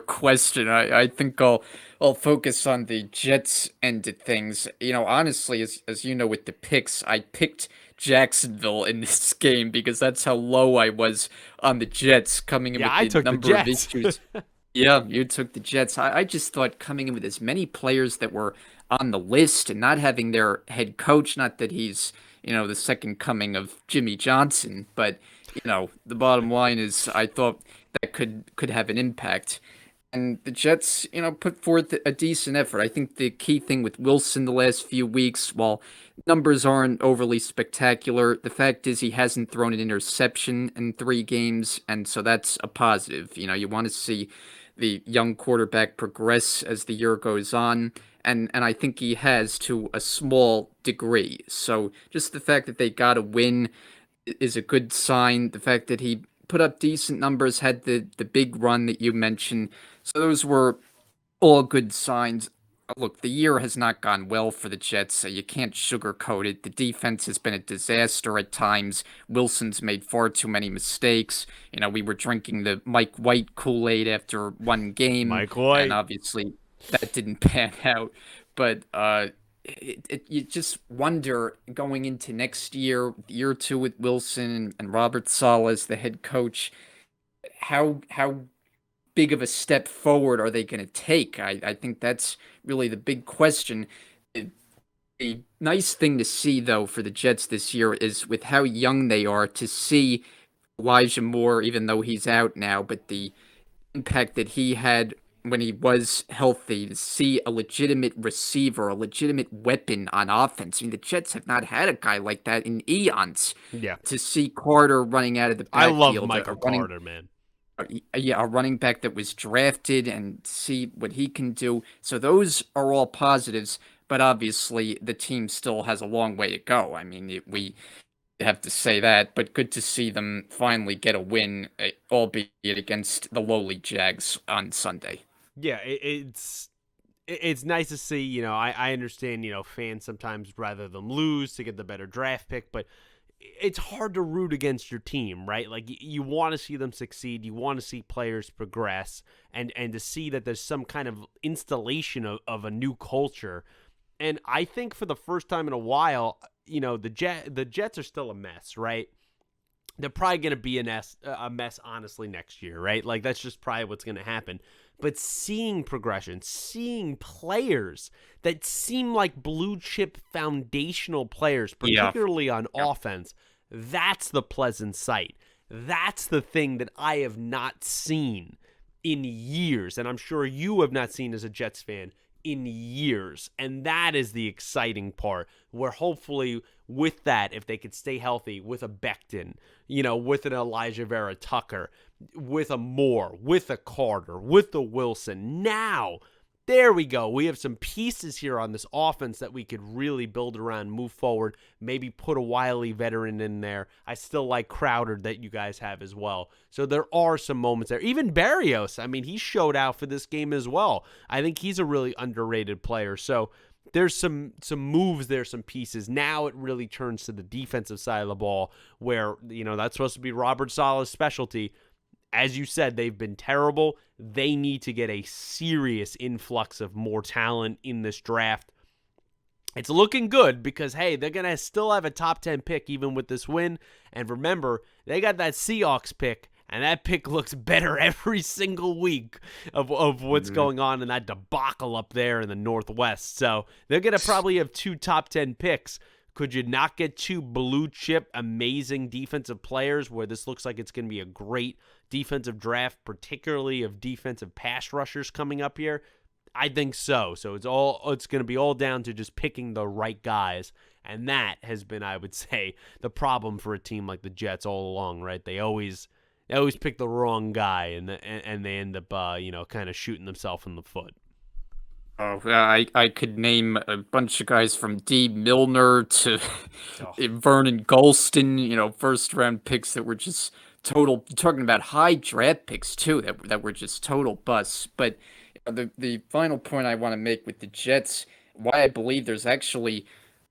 question. I think I'll focus on the Jets end of things. Honestly, as you know, with the picks, I picked Jacksonville in this game because that's how low I was on the Jets coming in with the number of issues. Yeah, you took the Jets. I just thought coming in with as many players that were on the list and not having their head coach, not that he's, the second coming of Jimmy Johnson, but, the bottom line is I thought that could have an impact. And the Jets, put forth a decent effort. I think the key thing with Wilson the last few weeks, while numbers aren't overly spectacular, the fact is he hasn't thrown an interception in 3 games, and so that's a positive. You want to see the young quarterback progress as the year goes on, and I think he has to a small degree. So just the fact that they got a win is a good sign. The fact that he put up decent numbers, had the big run that you mentioned. So those were all good signs. Look, the year has not gone well for the Jets, so you can't sugarcoat it. The defense has been a disaster at times. Wilson's made far too many mistakes. We were drinking the Mike White Kool-Aid after one game. Mike White. And obviously that didn't pan out. But you just wonder going into next year, year 2 with Wilson and Robert Saleh as the head coach, how big of a step forward are they going to take? I think that's really the big question. A nice thing to see, though, for the Jets this year is with how young they are, to see Elijah Moore, even though he's out now, but the impact that he had when he was healthy, to see a legitimate receiver, a legitimate weapon on offense. I mean, the Jets have not had a guy like that in eons. Yeah. To see Carter running out of the I love backfield, Michael Carter, man. yeah, a running back that was drafted, and see what he can do. So those are all positives, but obviously the team still has a long way to go. I mean, we have to say that, but good to see them finally get a win, albeit against the lowly Jags on Sunday. Yeah, it's nice to see. I understand. Fans sometimes rather them lose to get the better draft pick, but it's hard to root against your team, right? Like you want to see them succeed, you want to see players progress, and to see that there's some kind of installation of a new culture. And I think for the first time in a while, the Jets are still a mess, right? They're probably going to be a mess, honestly, next year, right? Like, that's just probably what's going to happen. But seeing progression, seeing players that seem like blue chip foundational players, Yeah. particularly on Yeah. offense, that's the pleasant sight. That's the thing that I have not seen in years, and I'm sure you have not seen as a Jets fan in years. And that is the exciting part, where hopefully with that, if they could stay healthy with a Becton, with an Elijah Vera Tucker, with a Moore, with a Carter, with a Wilson, now there we go. We have some pieces here on this offense that we could really build around, move forward, maybe put a wily veteran in there. I still like Crowder that you guys have as well. So there are some moments there. Even Barrios, I mean, he showed out for this game as well. I think he's a really underrated player. So there's some moves there, some pieces. Now it really turns to the defensive side of the ball where, that's supposed to be Robert Saleh's specialty. As you said, they've been terrible. They need to get a serious influx of more talent in this draft. It's looking good because, hey, they're going to still have a top 10 pick even with this win. And remember, they got that Seahawks pick, and that pick looks better every single week of what's going on in that debacle up there in the Northwest. So they're going to probably have 2 top 10 picks. Could you not get 2 blue chip, amazing defensive players where this looks like it's going to be a great defensive draft, particularly of defensive pass rushers coming up here? I think so. So it's going to be all down to just picking the right guys. And that has been, I would say, the problem for a team like the Jets all along, right? They always pick the wrong guy, and they end up, kind of shooting themselves in the foot. Oh, I could name a bunch of guys from D. Milner to Vernon Golston, first round picks that were just total, talking about high draft picks too, that were just total busts. But the final point I want to make with the Jets, why I believe there's actually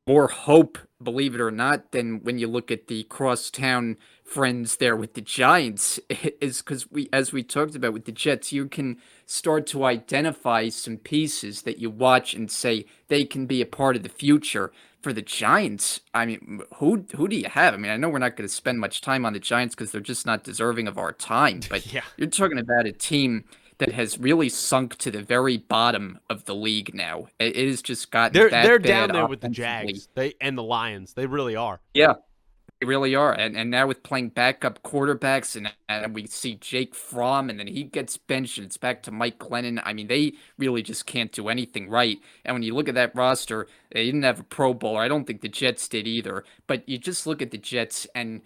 more hope, believe it or not, than when you look at the crosstown friends there with the Giants, is because as we talked about with the Jets, you can start to identify some pieces that you watch and say they can be a part of the future. For the Giants, I mean, who do you have? I mean, I know we're not going to spend much time on the Giants because they're just not deserving of our time, but Yeah. you're talking about a team that has really sunk to the very bottom of the league now. It has just gotten They're that down bad there with the offensively. Jags and the Lions. They really are. Yeah, they really are. And now with playing backup quarterbacks, and we see Jake Fromm, and then he gets benched, and it's back to Mike Glennon. I mean, they really just can't do anything right. And when you look at that roster, they didn't have a Pro Bowler. I don't think the Jets did either. But you just look at the Jets, and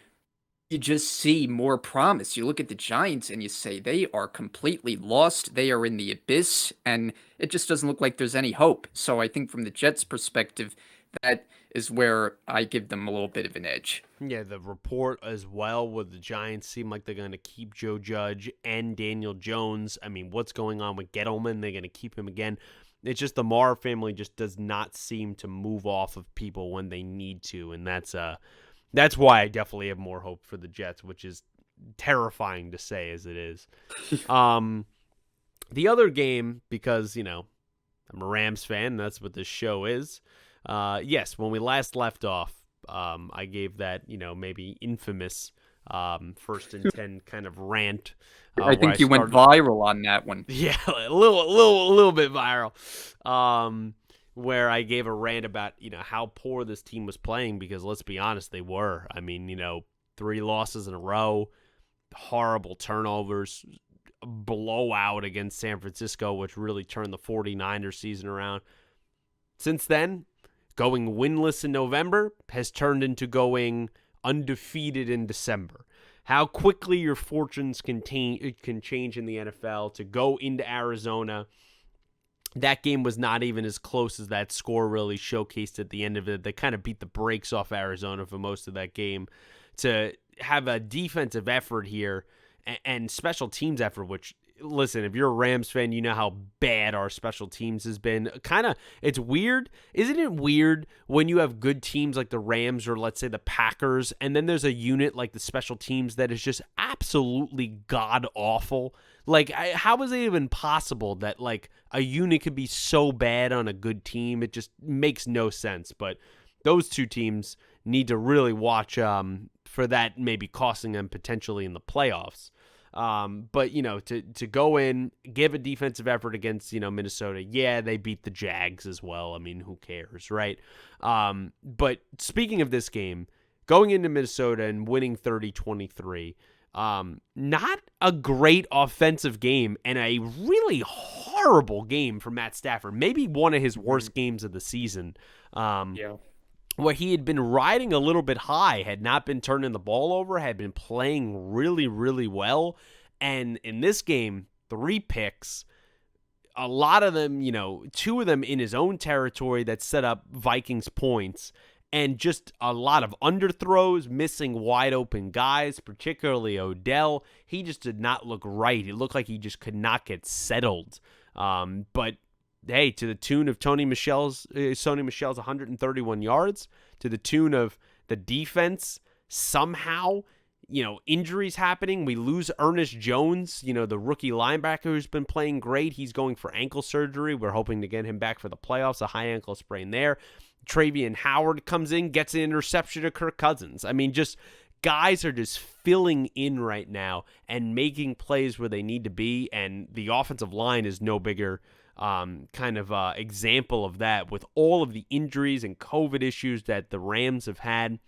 you just see more promise. You look at the Giants and you say they are completely lost. They are in the abyss, and it just doesn't look like there's any hope. So I think from the Jets' perspective, that is where I give them a little bit of an edge. Yeah, the report as well with the Giants seem like they're going to keep Joe Judge and Daniel Jones. I mean, what's going on with Gettleman? They're going to keep him again. It's just the Maher family just does not seem to move off of people when they need to, and that's why I definitely have more hope for the Jets, which is terrifying to say as it is. The other game, because, I'm a Rams fan, that's what this show is. Yes, when we last left off, I gave that, maybe infamous 1st and 10 kind of rant. I think you went viral on that one. Yeah, a little bit viral. Where I gave a rant about, how poor this team was playing, because let's be honest, they were. I mean, 3 losses in a row. horrible turnovers, blowout against San Francisco, which really turned the 49ers season around. Since then, going winless in November has turned into going undefeated in December. How quickly your fortunes can change in the NFL. To go into Arizona, that game was not even as close as that score really showcased at the end of it. They kind of beat the brakes off Arizona for most of that game. To have a defensive effort here and special teams effort, which, listen, if you're a Rams fan, you know how bad our special teams has been. It's weird. Isn't it weird when you have good teams like the Rams or let's say the Packers, and then there's a unit like the special teams that is just absolutely god awful? Like, how is it even possible that like a unit could be so bad on a good team? It just makes no sense. But those two teams need to really watch for that maybe costing them potentially in the playoffs. But to go in, give a defensive effort against Minnesota. Yeah, they beat the Jags as well. I mean, who cares, right? But speaking of this game, going into Minnesota and winning 30-23, not a great offensive game and a really horrible game for Matt Stafford. Maybe one of his worst games of the season. Yeah. Where he had been riding a little bit high, had not been turning the ball over, had been playing really, really well. And in this game, 3 picks, a lot of them, 2 of them in his own territory that set up Vikings points, and just a lot of underthrows, missing wide open guys, particularly Odell. He just did not look right. It looked like he just could not get settled. But hey, to the tune of Sony Michel's 131 yards, to the tune of the defense somehow, injuries happening. We lose Ernest Jones, the rookie linebacker who's been playing great. He's going for ankle surgery. We're hoping to get him back for the playoffs, a high ankle sprain there. Travian Howard comes in, gets an interception to Kirk Cousins. I mean, just guys are just filling in right now and making plays where they need to be, and the offensive line is no bigger example of that, with all of the injuries and COVID issues that the Rams have had.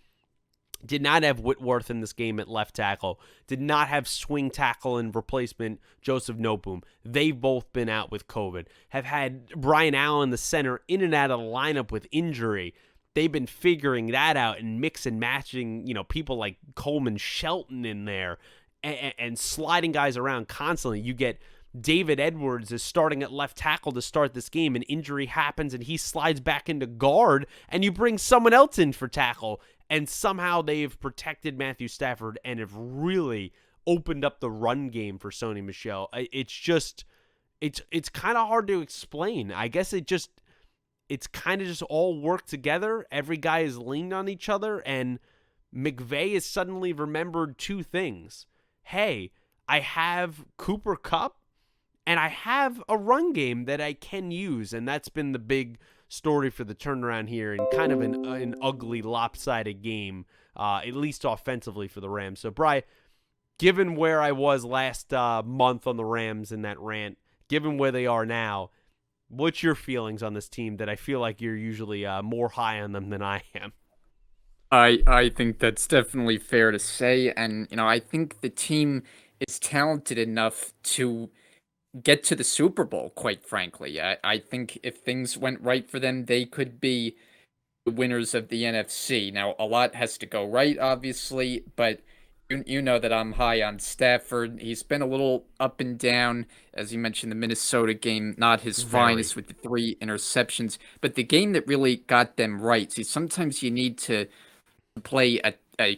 Did not have Whitworth in this game at left tackle. Did not have swing tackle and replacement Joseph Noteboom. They've both been out with COVID. Have had Brian Allen, the center, in and out of the lineup with injury. They've been figuring that out and mix and matching, people like Coleman Shelton in there and sliding guys around constantly. You get David Edwards is starting at left tackle to start this game. An injury happens and he slides back into guard, and you bring someone else in for tackle. And somehow they've protected Matthew Stafford and have really opened up the run game for Sony Michel. It's kind of hard to explain. I guess it's kind of just all worked together. Every guy has leaned on each other, and McVay has suddenly remembered 2 things. Hey, I have Cooper Kupp, and I have a run game that I can use, and that's been the big story for the turnaround here in kind of an ugly, lopsided game, at least offensively for the Rams. So, Bri, given where I was last month on the Rams in that rant, given where they are now, what's your feelings on this team that I feel like you're usually more high on them than I am? I think that's definitely fair to say, and I think the team is talented enough to get to the Super Bowl, quite frankly. I think if things went right for them, they could be the winners of the NFC. Now, a lot has to go right, obviously, but you know that I'm high on Stafford. He's been a little up and down. As you mentioned, the Minnesota game, not his finest with the 3 interceptions, but the game that really got them right. See, sometimes you need to play a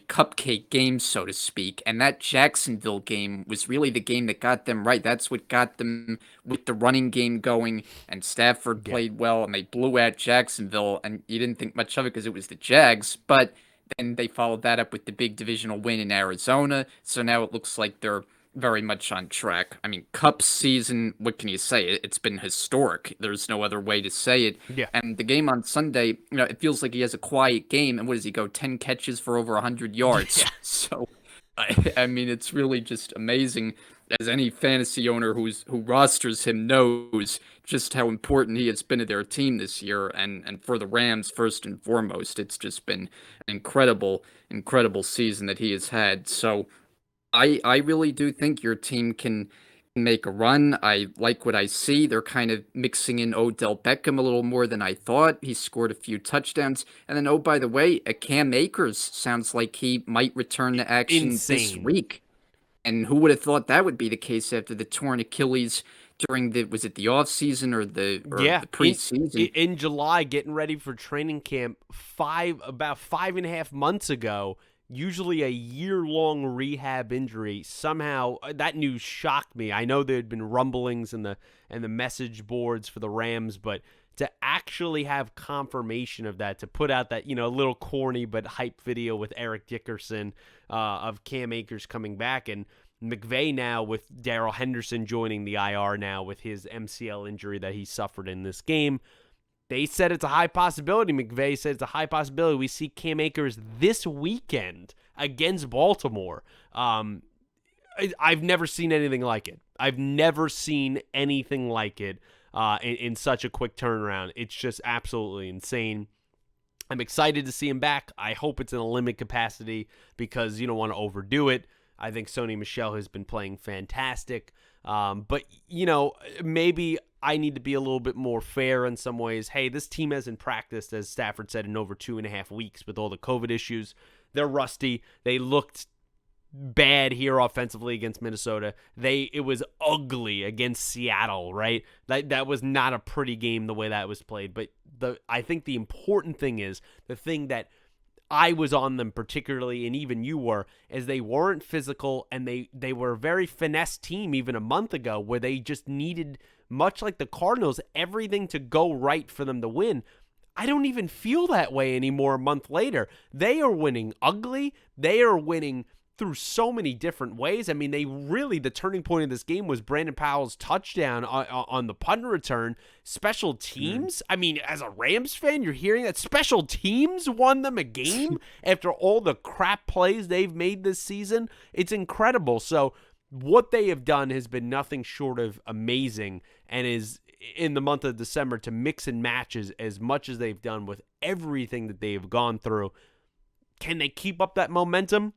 cupcake game, so to speak. And that Jacksonville game was really the game that got them right. That's what got them with the running game going. And Stafford played well, and they blew out Jacksonville. And you didn't think much of it because it was the Jags. But then they followed that up with the big divisional win in Arizona. So now it looks like they're very much on track. I mean, Cup season, what can you say? It's been historic. There's no other way to say it. Yeah. And the game on Sunday, it feels like he has a quiet game. And what does he go? 10 catches for over 100 yards. Yeah. So, I mean, it's really just amazing. As any fantasy owner who rosters him knows just how important he has been to their team this year, and for the Rams first and foremost, it's just been an incredible season that he has had. So I really do think your team can make a run. I like what I see. They're kind of mixing in Odell Beckham a little more than I thought. He scored a few touchdowns. And then, oh, by the way, Cam Akers sounds like he might return to action this Insane. week. And who would have thought that would be the case after the torn Achilles during the was it the off season or Yeah, the in preseason? in July, getting ready for training camp, about 5.5 months ago. Usually a year-long rehab injury. Somehow that news shocked me. I know there had been rumblings in the message boards for the Rams, but to actually have confirmation of that, to put out that little corny but hype video with Eric Dickerson of Cam Akers coming back, and McVay now with Darrell Henderson joining the IR now with his MCL injury that he suffered in this game. They said it's a high possibility. McVay said it's a high possibility we see Cam Akers this weekend against Baltimore. I've never seen anything like it. I've never seen anything like it in such a quick turnaround. It's just absolutely insane. I'm excited to see him back. I hope it's in a limited capacity because you don't want to overdo it. I think Sony Michel has been playing fantastic. But, maybe I need to be a little bit more fair in some ways. Hey, this team hasn't practiced, as Stafford said, in over 2.5 weeks with all the COVID issues. They're rusty. They looked bad here offensively against Minnesota. It was ugly against Seattle, right? That was not a pretty game the way that was played. But I think the important thing is the thing that I was on them particularly, and even you were, as they weren't physical, and they were a very finesse team even a month ago where they just needed, much like the Cardinals, everything to go right for them to win. I don't even feel that way anymore a month later. They are winning ugly. They are winning through so many different ways. I mean, the turning point of this game was Brandon Powell's touchdown on the punt return. Special teams? I mean, as a Rams fan, you're hearing that special teams won them a game after all the crap plays they've made this season. It's incredible. So what they have done has been nothing short of amazing, and is in the month of December to mix and match as much as they've done with everything that they've gone through. Can they keep up that momentum?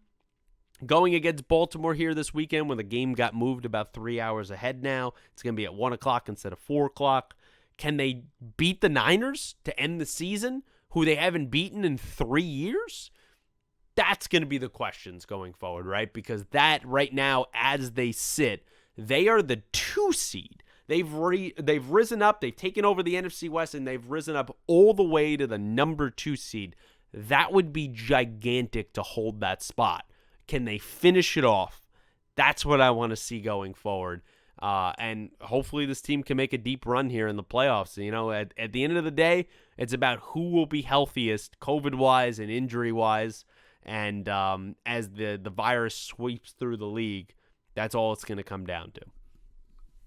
Going against Baltimore here this weekend when the game got moved about 3 hours ahead now. It's going to be at 1 o'clock instead of 4 o'clock. Can they beat the Niners to end the season, who they haven't beaten in 3 years? That's going to be the questions going forward, right? Because that right now, as they sit, they are the 2 seed. They've risen up. They've taken over the NFC West, and they've risen up all the way to the number 2 seed. That would be gigantic to hold that spot. Can they finish it off? That's what I want to see going forward. And hopefully this team can make a deep run here in the playoffs. At the end of the day, it's about who will be healthiest, COVID-wise and injury-wise. And as the virus sweeps through the league, that's all it's going to come down to.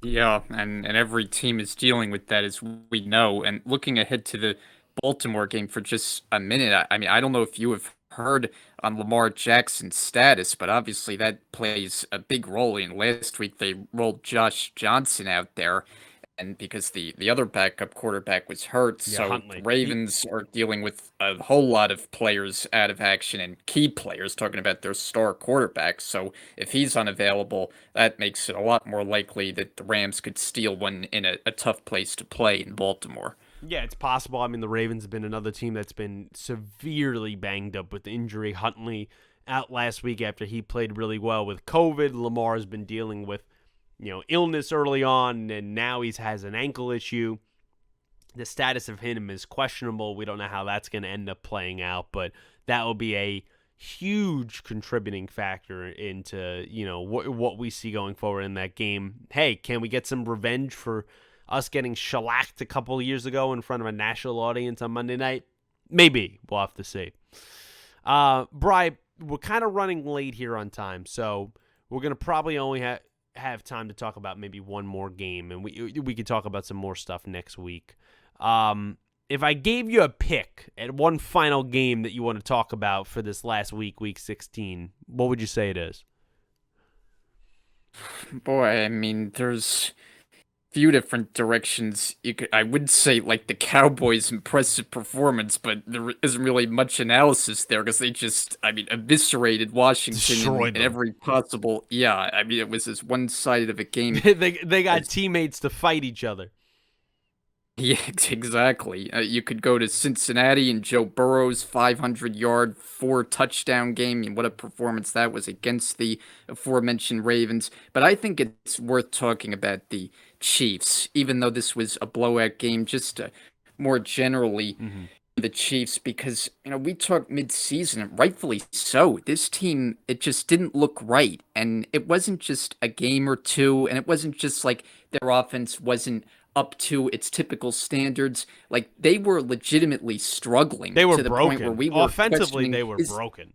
Yeah, and every team is dealing with that, as we know. And looking ahead to the Baltimore game for just a minute, I mean, I don't know if you have heard on Lamar Jackson's status, but obviously that plays a big role. In last week, they rolled Josh Johnson out there, and because the other backup quarterback was hurt, Yeah, so the Huntley. Ravens are dealing with a whole lot of players out of action and key players, talking about their star quarterback. So if he's unavailable, that makes it a lot more likely that the Rams could steal one in a tough place to play in Baltimore. Yeah, it's possible. I mean, the Ravens have been another team that's been severely banged up with injury. Huntley out last week after he played really well with COVID. Lamar has been dealing with, illness early on, and now he has an ankle issue. The status of him is questionable. We don't know how that's going to end up playing out, but that will be a huge contributing factor into, what we see going forward in that game. Hey, can we get some revenge for us getting shellacked a couple of years ago in front of a national audience on Monday night? Maybe. We'll have to see. Bri, we're kind of running late here on time, so we're going to probably only have time to talk about maybe one more game, and we could talk about some more stuff next week. If I gave you a pick at one final game that you want to talk about for this last week, week 16, what would you say it is? Boy, I mean, there's few different directions. I would say like the Cowboys' impressive performance, but there isn't really much analysis there because they just, I mean, eviscerated Washington Destroyed in them. every possible. Yeah, I mean, it was as one-sided of a game They got as. teammates to fight each other. Yeah, exactly. You could go to Cincinnati and Joe Burrow's 500-yard, four-touchdown game, and what a performance that was against the aforementioned Ravens. But I think it's worth talking about the Chiefs, even though this was a blowout game, just more generally Mm-hmm. the Chiefs, because we talked mid-season, and rightfully so. This team, it just didn't look right, and it wasn't just a game or two, and it wasn't just like their offense wasn't up to its typical standards. Like they were legitimately struggling They were to the point where broken. we were Offensively, questioning they were is broken.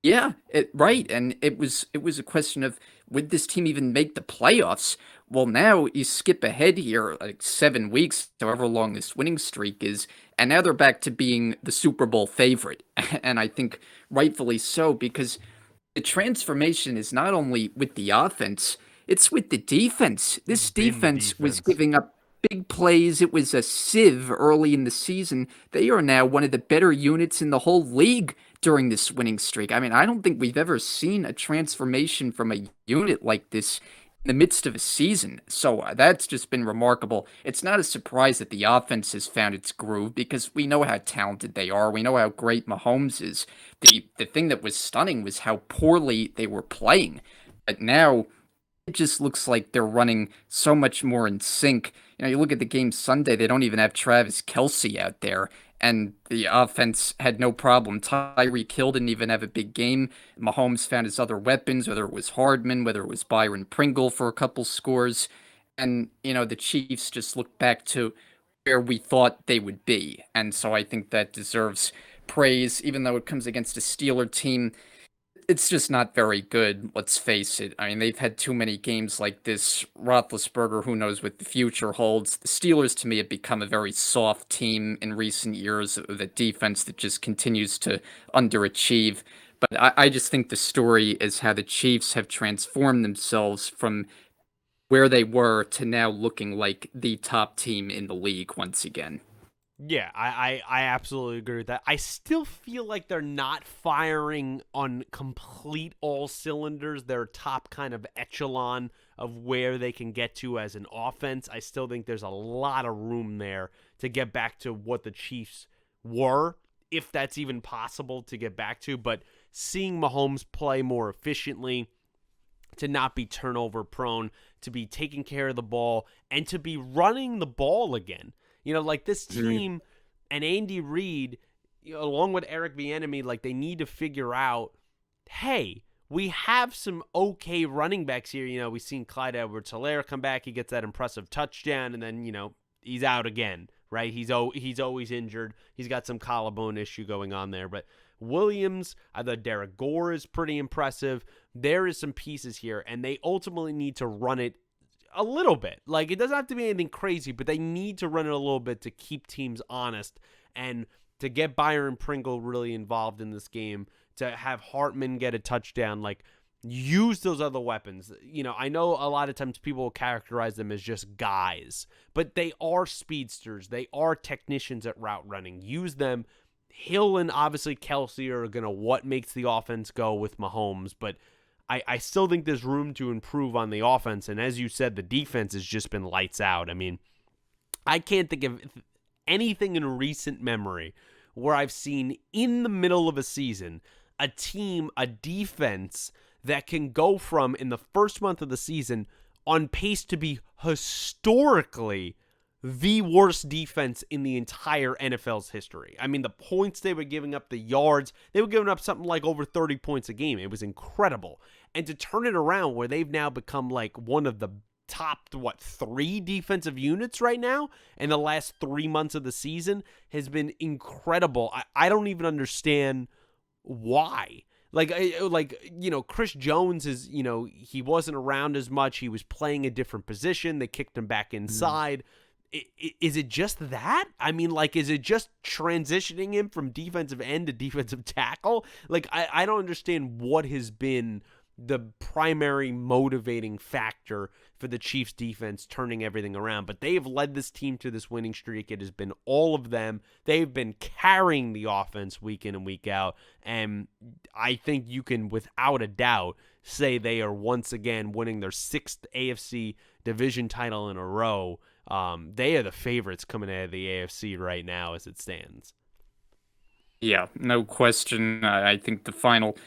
yeah, right. And it was a question of would this team even make the playoffs? Well, now you skip ahead here like 7 weeks, however long this winning streak is, and now they're back to being the Super Bowl favorite. And I think rightfully so, because the transformation is not only with the offense, it's with the defense. It's This been the defense was defense. giving up big plays. It was a sieve early in the season. They are now one of the better units in the whole league during this winning streak. I mean, I don't think we've ever seen a transformation from a unit like this in the midst of a season. So that's just been remarkable. It's not a surprise that the offense has found its groove because we know how talented they are. We know how great Mahomes is. The thing that was stunning was how poorly they were playing. But now it just looks like they're running so much more in sync. You look at the game Sunday, they don't even have Travis Kelce out there, and the offense had no problem. Tyreek Hill didn't even have a big game. Mahomes found his other weapons, whether it was Hardman, whether it was Byron Pringle for a couple scores. And, the Chiefs just looked back to where we thought they would be. And so I think that deserves praise, even though it comes against a Steeler team. It's just not very good, let's face it. I mean, they've had too many games like this. Roethlisberger, who knows what the future holds. The Steelers, to me, have become a very soft team in recent years, with a defense that just continues to underachieve. But I just think the story is how the Chiefs have transformed themselves from where they were to now looking like the top team in the league once again. Yeah, I absolutely agree with that. I still feel like they're not firing on complete all cylinders. Their top kind of echelon of where they can get to as an offense. I still think there's a lot of room there to get back to what the Chiefs were, if that's even possible to get back to. But seeing Mahomes play more efficiently, to not be turnover prone, to be taking care of the ball, and to be running the ball again. Like this team and Andy Reid, along with Eric Bieniemy, like they need to figure out, hey, we have some okay running backs here. We've seen Clyde Edwards-Helaire come back. He gets that impressive touchdown, and then, he's out again, right? He's always injured. He's got some collarbone issue going on there. But Williams, I thought Derek Gore is pretty impressive. There is some pieces here, and they ultimately need to run it a little bit. Like, it doesn't have to be anything crazy, but they need to run it a little bit to keep teams honest and to get Byron Pringle really involved in this game, to have Hartman get a touchdown. Like, use those other weapons. I know a lot of times people will characterize them as just guys, but they are speedsters. They are technicians at route running. Use them. Hill and obviously Kelce are going to what makes the offense go with Mahomes, but I still think there's room to improve on the offense. And as you said, the defense has just been lights out. I mean, I can't think of anything in recent memory where I've seen in the middle of a season a team, a defense that can go from in the first month of the season on pace to be historically the worst defense in the entire NFL's history. I mean, the points they were giving up, the yards, they were giving up something like over 30 points a game. It was incredible. And to turn it around where they've now become like one of the top, 3 defensive units right now in the last 3 months of the season has been incredible. I don't even understand why. Chris Jones is, he wasn't around as much. He was playing a different position. They kicked him back inside. Is it just that? I mean, is it just transitioning him from defensive end to defensive tackle? I don't understand what has been the primary motivating factor for the Chiefs defense turning everything around. But they have led this team to this winning streak. It has been all of them. They've been carrying the offense week in and week out. And I think you can, without a doubt, say they are once again winning their 6th AFC division title in a row. They are the favorites coming out of the AFC right now as it stands. Yeah, no question. I think the final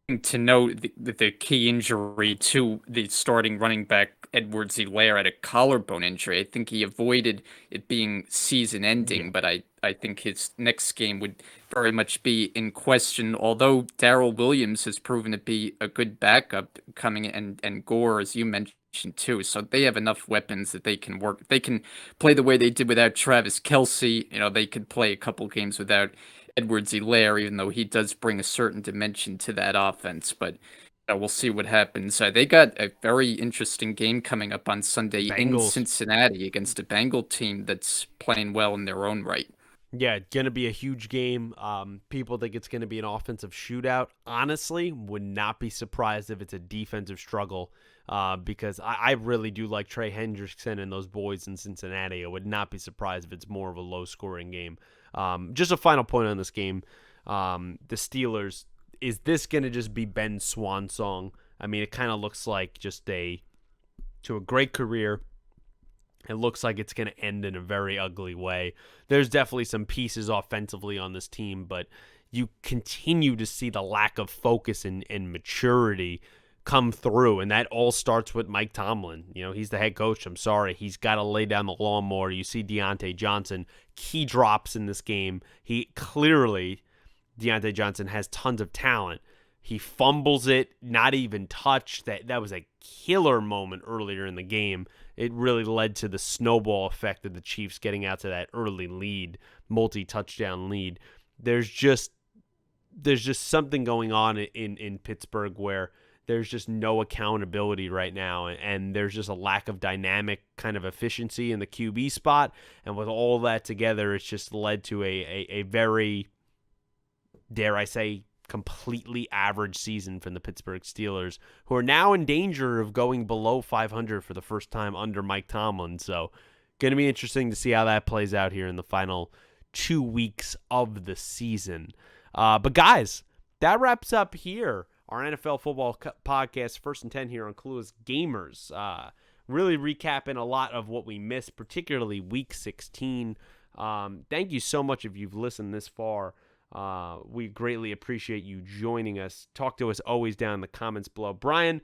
thing to note, the key injury to the starting running back, Edwards-Helaire, had a collarbone injury. I think he avoided it being season Yeah. ending, but I think his next game would very much be in question, although Darrell Williams has proven to be a good backup coming in, and Gore, as you mentioned, too. So they have enough weapons that they can work. They can play the way they did without Travis Kelce. They could play a couple games without Edwards-Helaire, even though he does bring a certain dimension to that offense. But we'll see what happens. They got a very interesting game coming up on Sunday in Bengals. Cincinnati against a Bengal team that's playing well in their own right. Yeah, going to be a huge game. People think it's going to be an offensive shootout. Honestly, would not be surprised if it's a defensive struggle because I really do like Trey Hendrickson and those boys in Cincinnati. I would not be surprised if it's more of a low-scoring game. Just a final point on this game. The Steelers, is this going to just be Ben's swan song? I mean, it kind of looks like just to a great career. It looks like it's going to end in a very ugly way. There's definitely some pieces offensively on this team, but you continue to see the lack of focus and maturity come through, and that all starts with Mike Tomlin. He's the head coach. I'm sorry. He's got to lay down the lawn more. You see Deontay Johnson, key drops in this game. Deontay Johnson has tons of talent. He fumbles it, not even touched. That was a killer moment earlier in the game. It really led to the snowball effect of the Chiefs getting out to that early lead, multi-touchdown lead. There's just something going on in Pittsburgh where there's just no accountability right now, and there's just a lack of dynamic kind of efficiency in the QB spot. And with all that together, it's just led to a very, dare I say, completely average season from the Pittsburgh Steelers, who are now in danger of going below 500 for the first time under Mike Tomlin. So going to be interesting to see how that plays out here in the final 2 weeks of the season. But guys, that wraps up here our NFL football podcast, First and 10 here on Clueless Gamers. Really recapping a lot of what we missed, particularly Week 16. Thank you so much if you've listened this far. We greatly appreciate you joining us. Talk to us always down in the comments below. Brian,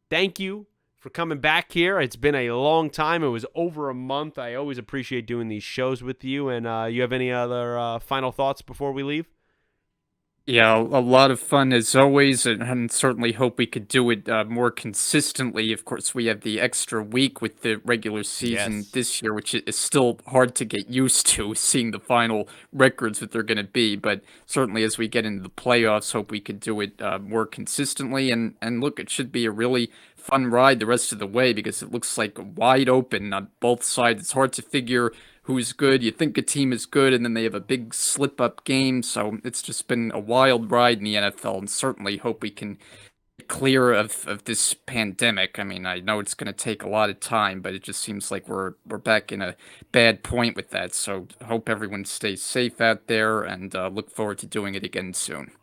thank you for coming back here. It's been a long time. It was over a month. I always appreciate doing these shows with you. And you have any other final thoughts before we leave? Yeah, a lot of fun as always, and certainly hope we could do it more consistently. Of course, we have the extra week with the regular season this year, which is still hard to get used to, seeing the final records that they're going to be. But certainly as we get into the playoffs, hope we could do it more consistently. And look, it should be a really fun ride the rest of the way because it looks like wide open on both sides. It's hard to figure who's good. You think a team is good, and then they have a big slip-up game. So it's just been a wild ride in the NFL, and certainly hope we can get clear of this pandemic. I mean, I know it's going to take a lot of time, but it just seems like we're back in a bad point with that. So hope everyone stays safe out there, and look forward to doing it again soon.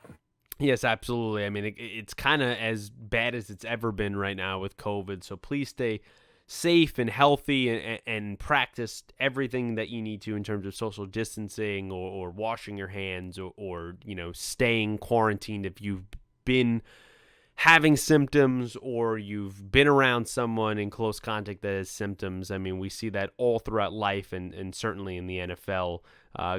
Yes, absolutely. I mean, it's kind of as bad as it's ever been right now with COVID. So please stay safe and healthy and practice everything that you need to in terms of social distancing or washing your hands or staying quarantined if you've been having symptoms or you've been around someone in close contact that has symptoms. I mean, we see that all throughout life and certainly in the NFL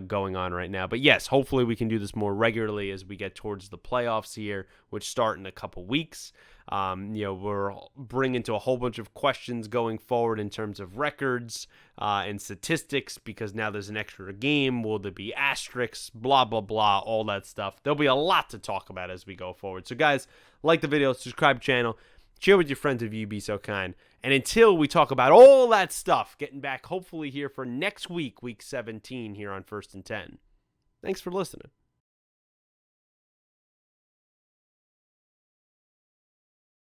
going on right now. But yes, hopefully we can do this more regularly as we get towards the playoffs here, which start in a couple weeks. We're bringing to a whole bunch of questions going forward in terms of records and statistics because now there's an extra game. Will there be asterisks? Blah, blah, blah, all that stuff. There'll be a lot to talk about as we go forward. So guys, like the video, subscribe to the channel, share with your friends if you'd be so kind. And until we talk about all that stuff, getting back hopefully here for next week, Week 17 here on First and 10. Thanks for listening.